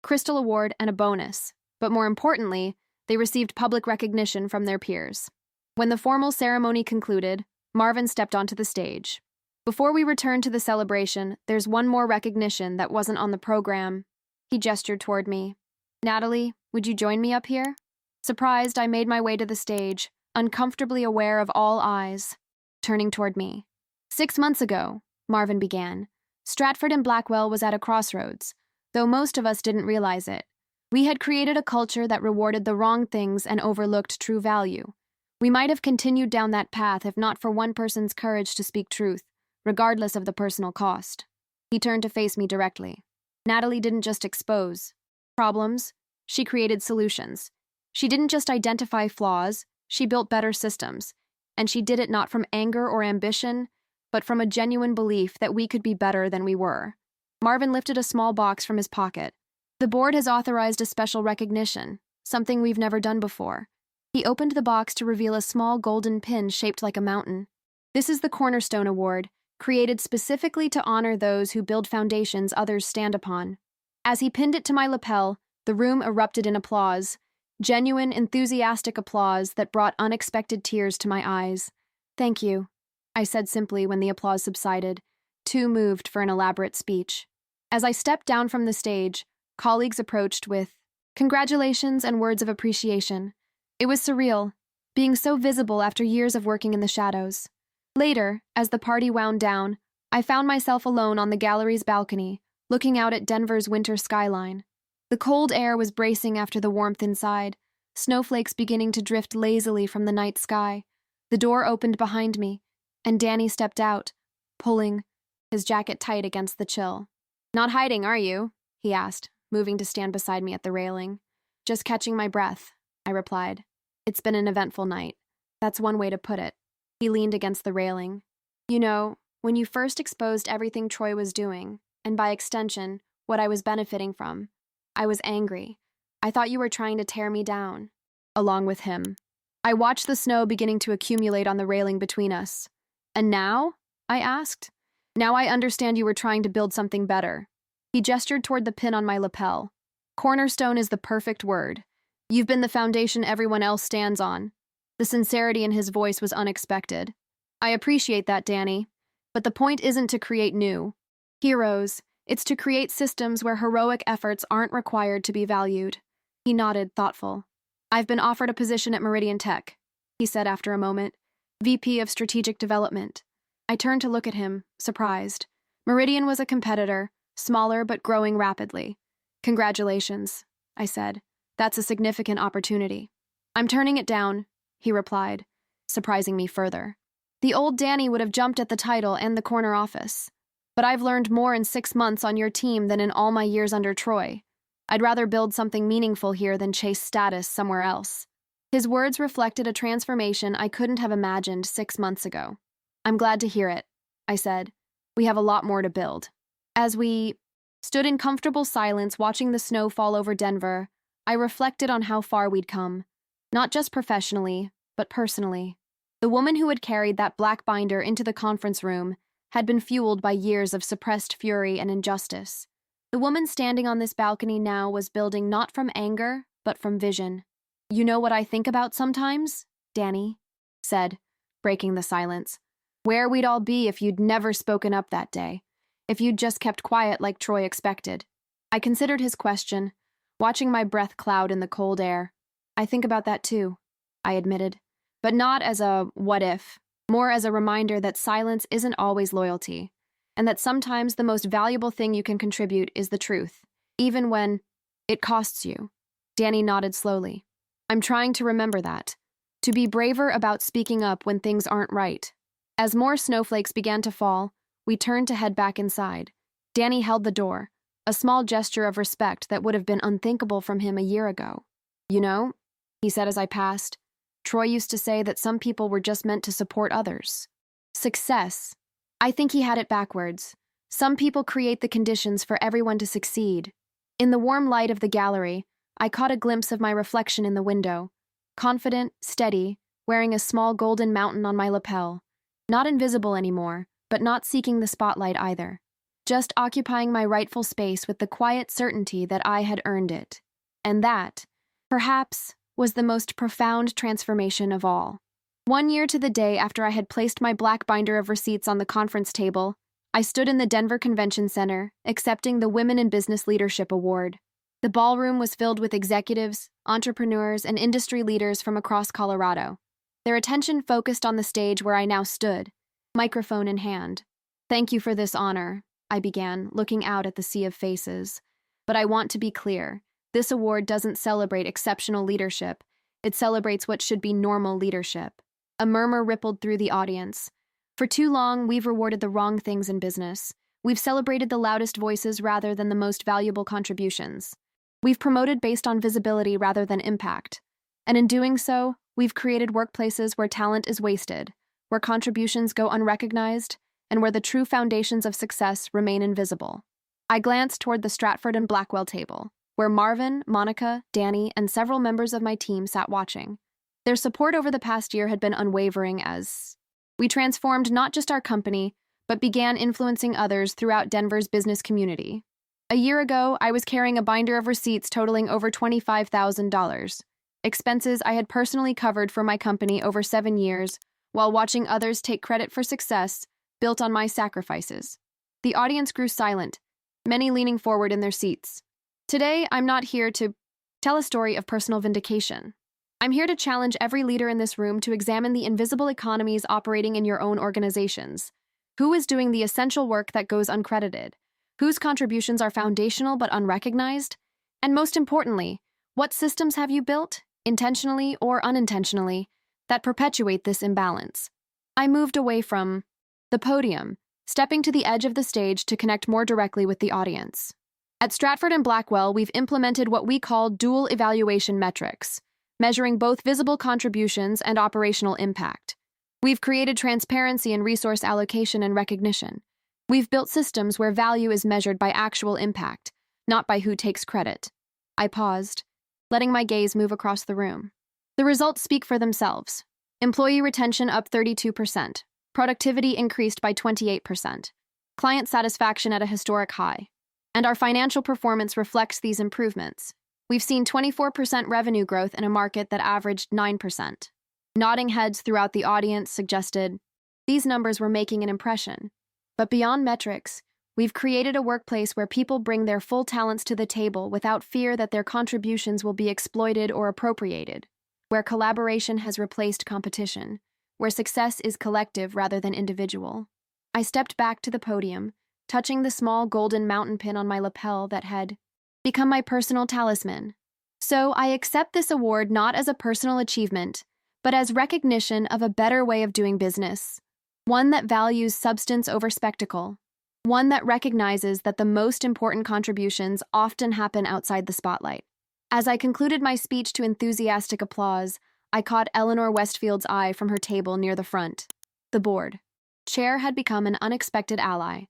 crystal award and a bonus, but more importantly, they received public recognition from their peers. When the formal ceremony concluded, Marvin stepped onto the stage. Before we return to the celebration, there's one more recognition that wasn't on the program. He gestured toward me. Natalie, would you join me up here? Surprised, I made my way to the stage, uncomfortably aware of all eyes, turning toward me. 6 months ago, Marvin began, Stratford and Blackwell was at a crossroads, though most of us didn't realize it. We had created a culture that rewarded the wrong things and overlooked true value. We might have continued down that path if not for one person's courage to speak truth, regardless of the personal cost. He turned to face me directly. Natalie didn't just expose problems, she created solutions. She didn't just identify flaws, she built better systems. And she did it not from anger or ambition, but from a genuine belief that we could be better than we were. Marvin lifted a small box from his pocket. The board has authorized a special recognition, something we've never done before. He opened the box to reveal a small golden pin shaped like a mountain. This is the Cornerstone Award, created specifically to honor those who build foundations others stand upon. As he pinned it to my lapel, the room erupted in applause. Genuine, enthusiastic applause that brought unexpected tears to my eyes. Thank you, I said simply when the applause subsided, too moved for an elaborate speech. As I stepped down from the stage, colleagues approached with congratulations and words of appreciation. It was surreal, being so visible after years of working in the shadows. Later, as the party wound down, I found myself alone on the gallery's balcony, looking out at Denver's winter skyline. The cold air was bracing after the warmth inside, snowflakes beginning to drift lazily from the night sky. The door opened behind me, and Danny stepped out, pulling his jacket tight against the chill. Not hiding, are you? He asked, moving to stand beside me at the railing. Just catching my breath, I replied. It's been an eventful night. That's one way to put it. He leaned against the railing. You know, when you first exposed everything Troy was doing, and by extension, what I was benefiting from, I was angry. I thought you were trying to tear me down. Along with him. I watched the snow beginning to accumulate on the railing between us. And now? I asked. Now I understand you were trying to build something better. He gestured toward the pin on my lapel. Cornerstone is the perfect word. You've been the foundation everyone else stands on. The sincerity in his voice was unexpected. I appreciate that, Danny. But the point isn't to create new heroes. It's to create systems where heroic efforts aren't required to be valued. He nodded, thoughtful. I've been offered a position at Meridian Tech, he said after a moment, VP of Strategic Development. I turned to look at him, surprised. Meridian was a competitor, smaller but growing rapidly. Congratulations, I said. That's a significant opportunity. I'm turning it down, he replied, surprising me further. The old Danny would have jumped at the title and the corner office. But I've learned more in 6 months on your team than in all my years under Troy. I'd rather build something meaningful here than chase status somewhere else. His words reflected a transformation I couldn't have imagined 6 months ago. I'm glad to hear it, I said. We have a lot more to build. As we stood in comfortable silence watching the snow fall over Denver, I reflected on how far we'd come. Not just professionally, but personally. The woman who had carried that black binder into the conference room had been fueled by years of suppressed fury and injustice. The woman standing on this balcony now was building not from anger, but from vision. You know what I think about sometimes? Danny said, breaking the silence. Where we'd all be if you'd never spoken up that day. If you'd just kept quiet like Troy expected. I considered his question, watching my breath cloud in the cold air. I think about that too, I admitted. But not as a what if, more as a reminder that silence isn't always loyalty, and that sometimes the most valuable thing you can contribute is the truth, even when it costs you. Danny nodded slowly. I'm trying to remember that. To be braver about speaking up when things aren't right. As more snowflakes began to fall, we turned to head back inside. Danny held the door, a small gesture of respect that would have been unthinkable from him a year ago. You know, he said as I passed, Troy used to say that some people were just meant to support others. Success. I think he had it backwards. Some people create the conditions for everyone to succeed. In the warm light of the gallery, I caught a glimpse of my reflection in the window. Confident, steady, wearing a small golden mountain on my lapel. Not invisible anymore, but not seeking the spotlight either. Just occupying my rightful space with the quiet certainty that I had earned it. And that, perhaps, was the most profound transformation of all. 1 year to the day after I had placed my black binder of receipts on the conference table, I stood in the Denver Convention Center, accepting the Women in Business Leadership Award. The ballroom was filled with executives, entrepreneurs, and industry leaders from across Colorado. Their attention focused on the stage where I now stood, microphone in hand. Thank you for this honor, I began, looking out at the sea of faces. But I want to be clear. This award doesn't celebrate exceptional leadership. It celebrates what should be normal leadership. A murmur rippled through the audience. For too long, we've rewarded the wrong things in business. We've celebrated the loudest voices rather than the most valuable contributions. We've promoted based on visibility rather than impact. And in doing so, we've created workplaces where talent is wasted, where contributions go unrecognized, and where the true foundations of success remain invisible. I glanced toward the Stratford and Blackwell table, where Marvin, Monica, Danny, and several members of my team sat watching. Their support over the past year had been unwavering as we transformed not just our company, but began influencing others throughout Denver's business community. A year ago, I was carrying a binder of receipts totaling over $25,000, expenses I had personally covered for my company over 7 years, while watching others take credit for success built on my sacrifices. The audience grew silent, many leaning forward in their seats. Today, I'm not here to tell a story of personal vindication. I'm here to challenge every leader in this room to examine the invisible economies operating in your own organizations. Who is doing the essential work that goes uncredited? Whose contributions are foundational but unrecognized? And most importantly, what systems have you built, intentionally or unintentionally, that perpetuate this imbalance? I moved away from the podium, stepping to the edge of the stage to connect more directly with the audience. At Stratford and Blackwell, we've implemented what we call dual evaluation metrics, measuring both visible contributions and operational impact. We've created transparency in resource allocation and recognition. We've built systems where value is measured by actual impact, not by who takes credit. I paused, letting my gaze move across the room. The results speak for themselves. Employee retention up 32%. Productivity increased by 28%. Client satisfaction at a historic high. And our financial performance reflects these improvements. We've seen 24% revenue growth in a market that averaged 9%. Nodding heads throughout the audience suggested these numbers were making an impression. But beyond metrics, We've created a workplace where people bring their full talents to the table without fear that their contributions will be exploited or appropriated, where collaboration has replaced competition, where success is collective rather than individual. I stepped back to the podium, touching the small golden mountain pin on my lapel that had become my personal talisman. So I accept this award not as a personal achievement, but as recognition of a better way of doing business, one that values substance over spectacle, one that recognizes that the most important contributions often happen outside the spotlight. As I concluded my speech to enthusiastic applause, I caught Eleanor Westfield's eye from her table near the front. The board chair had become an unexpected ally,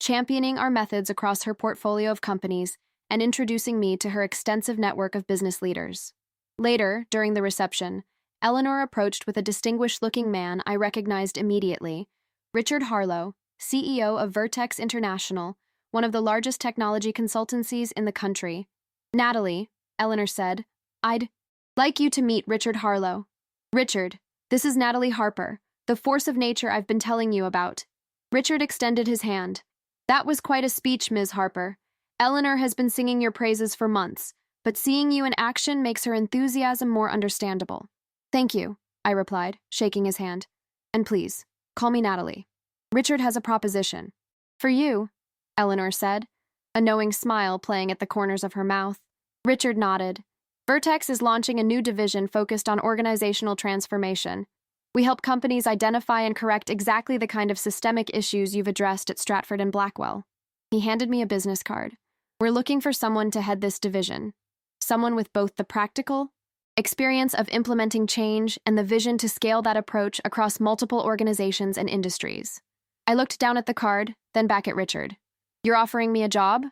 championing our methods across her portfolio of companies and introducing me to her extensive network of business leaders. Later, during the reception, Eleanor approached with a distinguished-looking man I recognized immediately, Richard Harlow, CEO of Vertex International, one of the largest technology consultancies in the country. "Natalie," Eleanor said, "I'd like you to meet Richard Harlow." "Richard, this is Natalie Harper, the force of nature I've been telling you about." Richard extended his hand. "That was quite a speech, Ms. Harper. Eleanor has been singing your praises for months, but seeing you in action makes her enthusiasm more understandable." "Thank you," I replied, shaking his hand. "And please, call me Natalie." "Richard has a proposition." "For you," Eleanor said, a knowing smile playing at the corners of her mouth. Richard nodded. "Vertex is launching a new division focused on organizational transformation. We help companies identify and correct exactly the kind of systemic issues you've addressed at Stratford and Blackwell." He handed me a business card. "We're looking for someone to head this division. Someone with both the practical experience of implementing change and the vision to scale that approach across multiple organizations and industries." I looked down at the card, then back at Richard. "You're offering me a job?"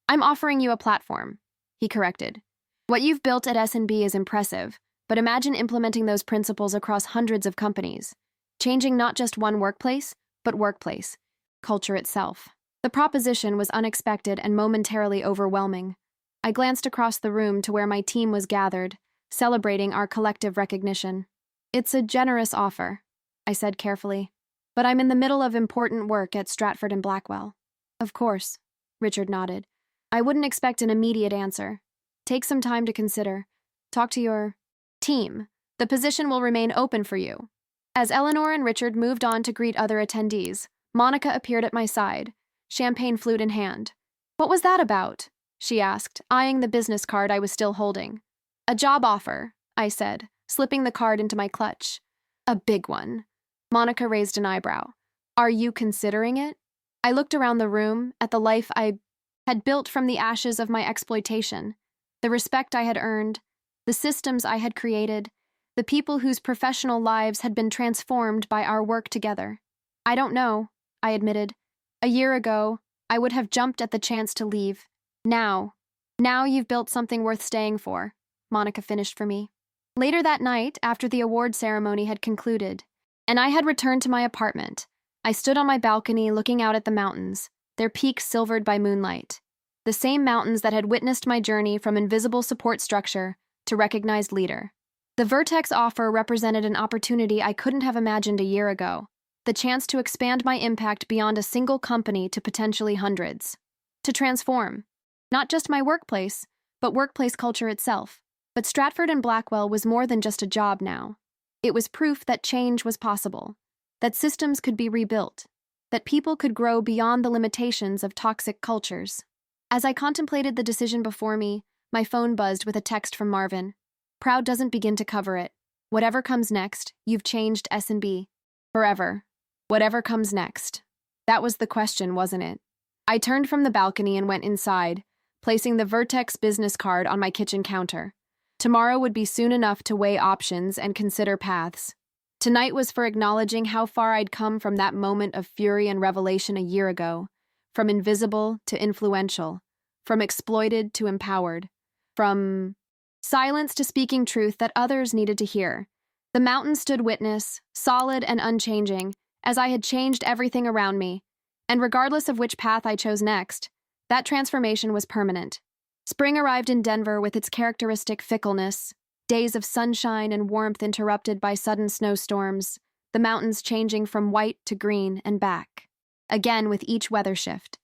"I'm offering you a platform," he corrected. "What you've built at S&B is impressive, but imagine implementing those principles across hundreds of companies, changing not just one workplace, but workplace culture itself." The proposition was unexpected and momentarily overwhelming. I glanced across the room to where my team was gathered, celebrating our collective recognition. "It's a generous offer," I said carefully, "but I'm in the middle of important work at Stratford and Blackwell." "Of course," Richard nodded. "I wouldn't expect an immediate answer. Take some time to consider. Talk to your team. The position will remain open for you." As Eleanor and Richard moved on to greet other attendees, Monica appeared at my side, champagne flute in hand. "What was that about?" she asked, eyeing the business card I was still holding. "A job offer," I said, slipping the card into my clutch. "A big one." Monica raised an eyebrow. "Are you considering it?" I looked around the room, at the life I had built from the ashes of my exploitation, the respect I had earned, the systems I had created, the people whose professional lives had been transformed by our work together. "I don't know," I admitted. "A year ago, I would have jumped at the chance to leave. Now you've built something worth staying for," Monica finished for me. Later that night, after the award ceremony had concluded, and I had returned to my apartment, I stood on my balcony looking out at the mountains, their peaks silvered by moonlight. The same mountains that had witnessed my journey from invisible support structure to recognized leader. The Vertex offer represented an opportunity I couldn't have imagined a year ago, the chance to expand my impact beyond a single company to potentially hundreds. To transform, not just my workplace, but workplace culture itself. But Stratford and Blackwell was more than just a job now. It was proof that change was possible, that systems could be rebuilt, that people could grow beyond the limitations of toxic cultures. As I contemplated the decision before me, my phone buzzed with a text from Marvin. "Proud doesn't begin to cover it. Whatever comes next, you've changed S&B. Forever. Whatever comes next." That was the question, wasn't it? I turned from the balcony and went inside, placing the Vertex business card on my kitchen counter. Tomorrow would be soon enough to weigh options and consider paths. Tonight was for acknowledging how far I'd come from that moment of fury and revelation a year ago, from invisible to influential, from exploited to empowered, from silence to speaking truth that others needed to hear. The mountain stood witness, solid and unchanging, as I had changed everything around me, and regardless of which path I chose next, that transformation was permanent. Spring arrived in Denver with its characteristic fickleness, days of sunshine and warmth interrupted by sudden snowstorms, the mountains changing from white to green and back, again with each weather shift.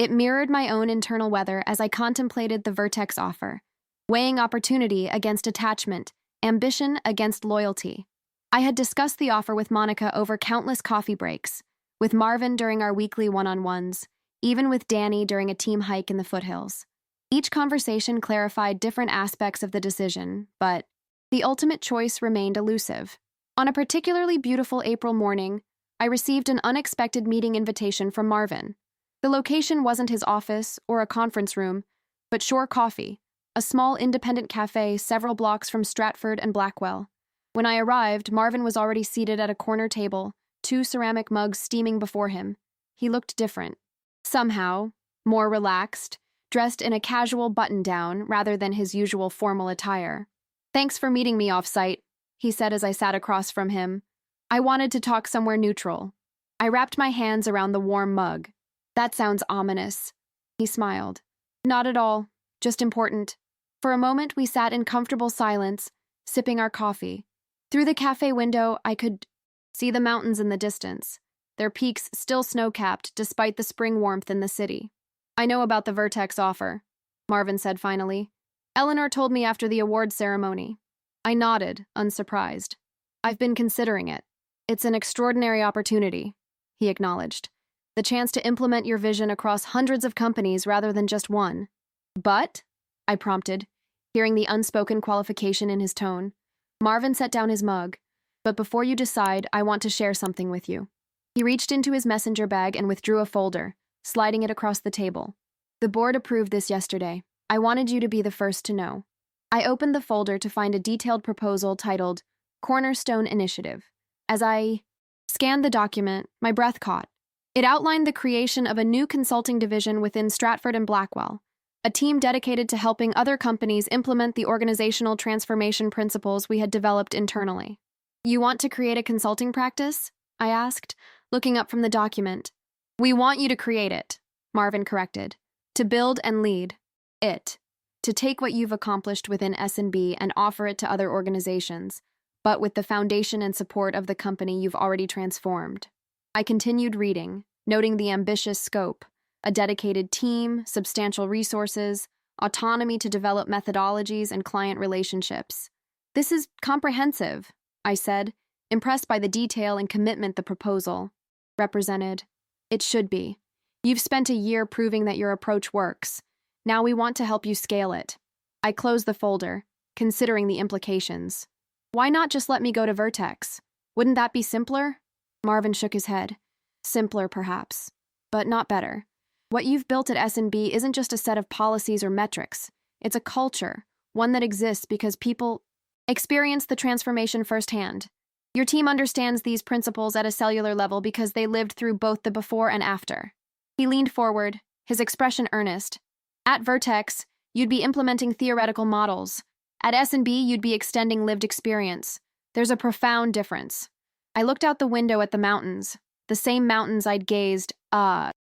It mirrored my own internal weather as I contemplated the Vertex offer, weighing opportunity against attachment, ambition against loyalty. I had discussed the offer with Monica over countless coffee breaks, with Marvin during our weekly one-on-ones, even with Danny during a team hike in the foothills. Each conversation clarified different aspects of the decision, but the ultimate choice remained elusive. On a particularly beautiful April morning, I received an unexpected meeting invitation from Marvin. The location wasn't his office or a conference room, but Shore Coffee, a small independent cafe several blocks from Stratford and Blackwell. When I arrived, Marvin was already seated at a corner table, 2 ceramic mugs steaming before him. He looked different. Somehow, more relaxed, dressed in a casual button-down rather than his usual formal attire. "Thanks for meeting me off-site," he said as I sat across from him. "I wanted to talk somewhere neutral." I wrapped my hands around the warm mug. "That sounds ominous." He smiled. "Not at all, just important." For a moment, we sat in comfortable silence, sipping our coffee. Through the cafe window, I could see the mountains in the distance, their peaks still snow-capped despite the spring warmth in the city. "I know about the Vertex offer," Marvin said finally. "Eleanor told me after the award ceremony." I nodded, unsurprised. "I've been considering it. It's an extraordinary opportunity," he acknowledged. "The chance to implement your vision across hundreds of companies rather than just one." "But?" I prompted, hearing the unspoken qualification in his tone. Marvin set down his mug. "But before you decide, I want to share something with you." He reached into his messenger bag and withdrew a folder, sliding it across the table. "The board approved this yesterday. I wanted you to be the first to know." I opened the folder to find a detailed proposal titled Cornerstone Initiative. As I scanned the document, my breath caught. It outlined the creation of a new consulting division within Stratford and Blackwell, a team dedicated to helping other companies implement the organizational transformation principles we had developed internally. "You want to create a consulting practice?" I asked, looking up from the document. "We want you to create it," Marvin corrected. "To build and lead it. To take what you've accomplished within S&B and offer it to other organizations, but with the foundation and support of the company you've already transformed." I continued reading, noting the ambitious scope: a dedicated team, substantial resources, autonomy to develop methodologies and client relationships. "This is comprehensive," I said, impressed by the detail and commitment the proposal represented. "It should be. You've spent a year proving that your approach works. Now we want to help you scale it." I closed the folder, considering the implications. "Why not just let me go to Vertex? Wouldn't that be simpler?" Marvin shook his head. "Simpler, perhaps, but not better. What you've built at S&B isn't just a set of policies or metrics. It's a culture, one that exists because people experience the transformation firsthand. Your team understands these principles at a cellular level because they lived through both the before and after." He leaned forward, his expression earnest. "At Vertex, you'd be implementing theoretical models. At S&B, you'd be extending lived experience. There's a profound difference." I looked out the window at the mountains, the same mountains I'd gazed, at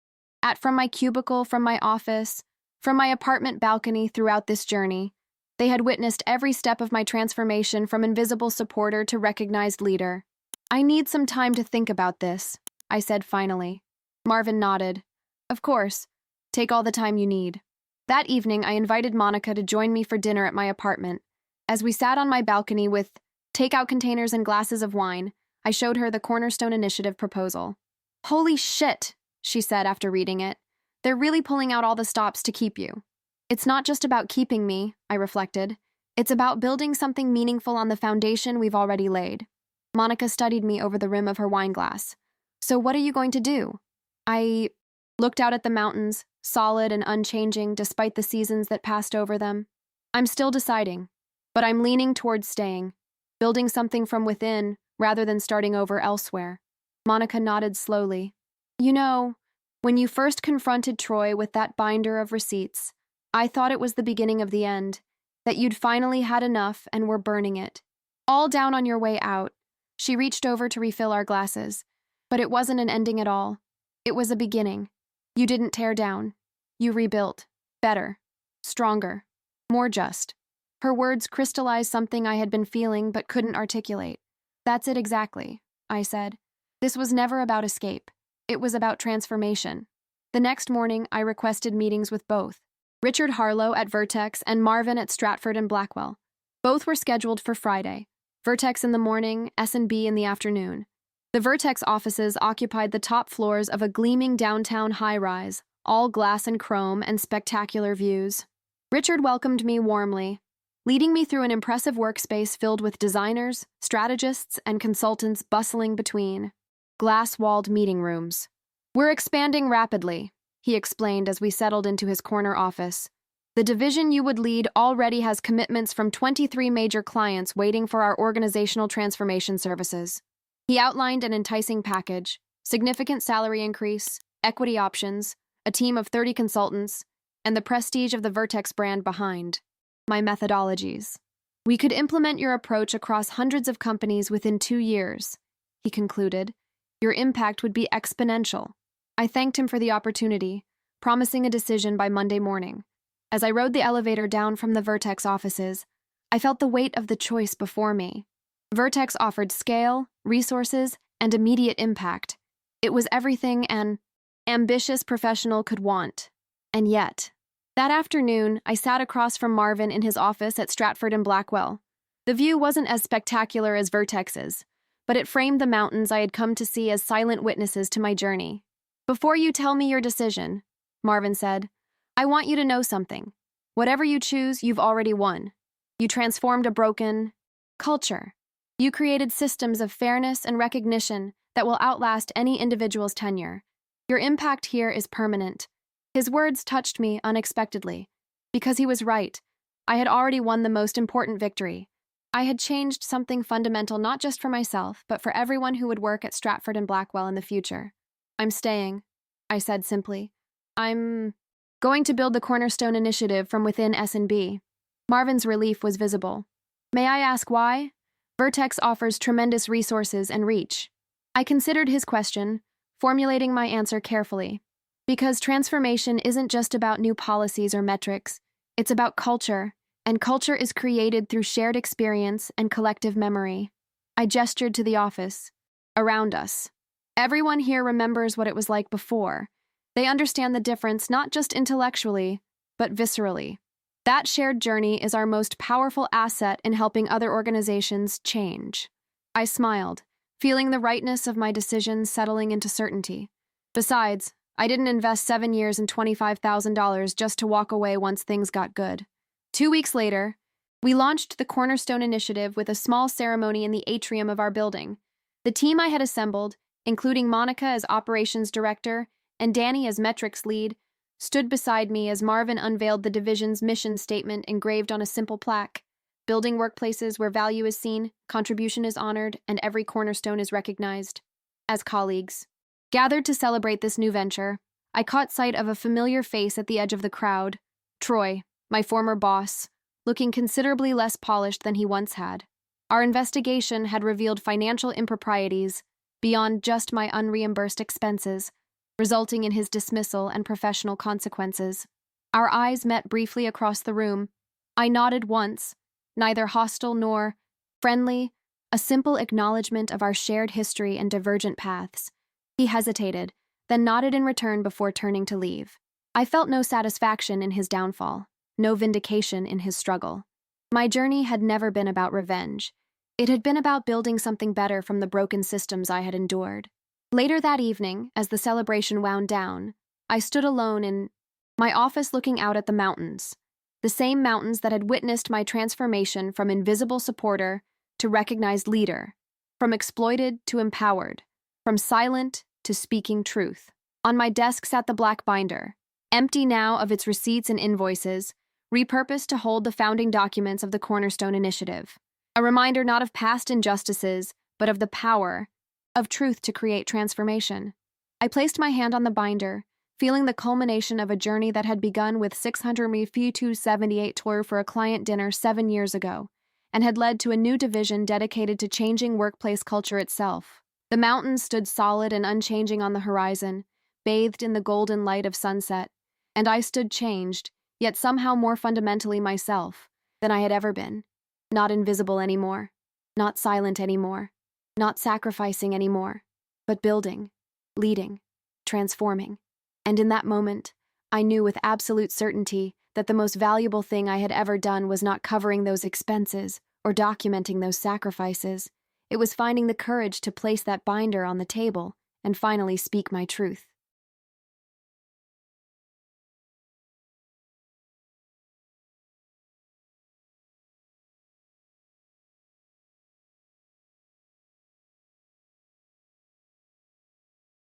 from my cubicle, from my office, from my apartment balcony throughout this journey. They had witnessed every step of my transformation from invisible supporter to recognized leader. "I need some time to think about this," I said finally. Marvin nodded. "Of course. Take all the time you need." That evening, I invited Monica to join me for dinner at my apartment. As we sat on my balcony with takeout containers and glasses of wine, I showed her the Cornerstone Initiative proposal. "Holy shit," she said after reading it. "They're really pulling out all the stops to keep you." "It's not just about keeping me," I reflected. "It's about building something meaningful on the foundation we've already laid." Monica studied me over the rim of her wineglass. "So what are you going to do?" I looked out at the mountains, solid and unchanging despite the seasons that passed over them. "I'm still deciding, but I'm leaning towards staying, building something from within rather than starting over elsewhere." Monica nodded slowly. "You know, when you first confronted Troy with that binder of receipts, I thought it was the beginning of the end, that you'd finally had enough and were burning it. All down on your way out." She reached over to refill our glasses. "But it wasn't an ending at all. It was a beginning. You didn't tear down. You rebuilt. Better. Stronger. More just." Her words crystallized something I had been feeling but couldn't articulate. "That's it exactly," I said. "This was never about escape. It was about transformation." The next morning, I requested meetings with both Richard Harlow at Vertex and Marvin at Stratford and Blackwell. Both were scheduled for Friday, Vertex in the morning, S&B in the afternoon. The Vertex offices occupied the top floors of a gleaming downtown high-rise, all glass and chrome and spectacular views. Richard welcomed me warmly, leading me through an impressive workspace filled with designers, strategists, and consultants bustling between glass-walled meeting rooms. "We're expanding rapidly," he explained as we settled into his corner office. "The division you would lead already has commitments from 23 major clients waiting for our organizational transformation services." He outlined an enticing package: significant salary increase, equity options, a team of 30 consultants, and the prestige of the Vertex brand behind. My methodologies. "We could implement your approach across hundreds of companies within 2 years," he concluded. "Your impact would be exponential." I thanked him for the opportunity, promising a decision by Monday morning. As I rode the elevator down from the Vertex offices, I felt the weight of the choice before me. Vertex offered scale, resources, and immediate impact. It was everything an ambitious professional could want. And yet, that afternoon, I sat across from Marvin in his office at Stratford and Blackwell. The view wasn't as spectacular as Vertex's, but it framed the mountains I had come to see as silent witnesses to my journey. "Before you tell me your decision," Marvin said, "I want you to know something. Whatever you choose, you've already won. You transformed a broken culture. You created systems of fairness and recognition that will outlast any individual's tenure. Your impact here is permanent." His words touched me unexpectedly. Because he was right. I had already won the most important victory. I had changed something fundamental not just for myself, but for everyone who would work at Stratford and Blackwell in the future. "I'm staying," I said simply. "I'm going to build the Cornerstone Initiative from within S&B. Marvin's relief was visible. "May I ask why?" "Vertex offers tremendous resources and reach." I considered his question, formulating my answer carefully. "Because transformation isn't just about new policies or metrics. It's about culture, and culture is created through shared experience and collective memory." I gestured to the office. "Around us. Everyone here remembers what it was like before. They understand the difference not just intellectually, but viscerally. That shared journey is our most powerful asset in helping other organizations change." I smiled, feeling the rightness of my decision settling into certainty. Besides, I didn't invest 7 years and $25,000 just to walk away once things got good. 2 weeks later, we launched the Cornerstone Initiative with a small ceremony in the atrium of our building. The team I had assembled, including Monica as operations director and Danny as metrics lead, stood beside me as Marvin unveiled the division's mission statement engraved on a simple plaque: "Building workplaces where value is seen, contribution is honored, and every cornerstone is recognized." As colleagues gathered to celebrate this new venture, I caught sight of a familiar face at the edge of the crowd: Troy, my former boss, looking considerably less polished than he once had. Our investigation had revealed financial improprieties beyond just my unreimbursed expenses, resulting in his dismissal and professional consequences. Our eyes met briefly across the room. I nodded once, neither hostile nor friendly, a simple acknowledgement of our shared history and divergent paths. He hesitated, then nodded in return before turning to leave. I felt no satisfaction in his downfall, no vindication in his struggle. My journey had never been about revenge. It had been about building something better from the broken systems I had endured. Later that evening, as the celebration wound down, I stood alone in my office looking out at the mountains, the same mountains that had witnessed my transformation from invisible supporter to recognized leader, from exploited to empowered, from silent to speaking truth. On my desk sat the black binder, empty now of its receipts and invoices, repurposed to hold the founding documents of the Cornerstone Initiative. A reminder not of past injustices, but of the power of truth to create transformation. I placed my hand on the binder, feeling the culmination of a journey that had begun with 678 tour for a client dinner 7 years ago, and had led to a new division dedicated to changing workplace culture itself. The mountains stood solid and unchanging on the horizon, bathed in the golden light of sunset, and I stood changed, yet somehow more fundamentally myself than I had ever been. Not invisible anymore, not silent anymore, not sacrificing anymore, but building, leading, transforming. And in that moment, I knew with absolute certainty that the most valuable thing I had ever done was not covering those expenses or documenting those sacrifices. It was finding the courage to place that binder on the table and finally speak my truth.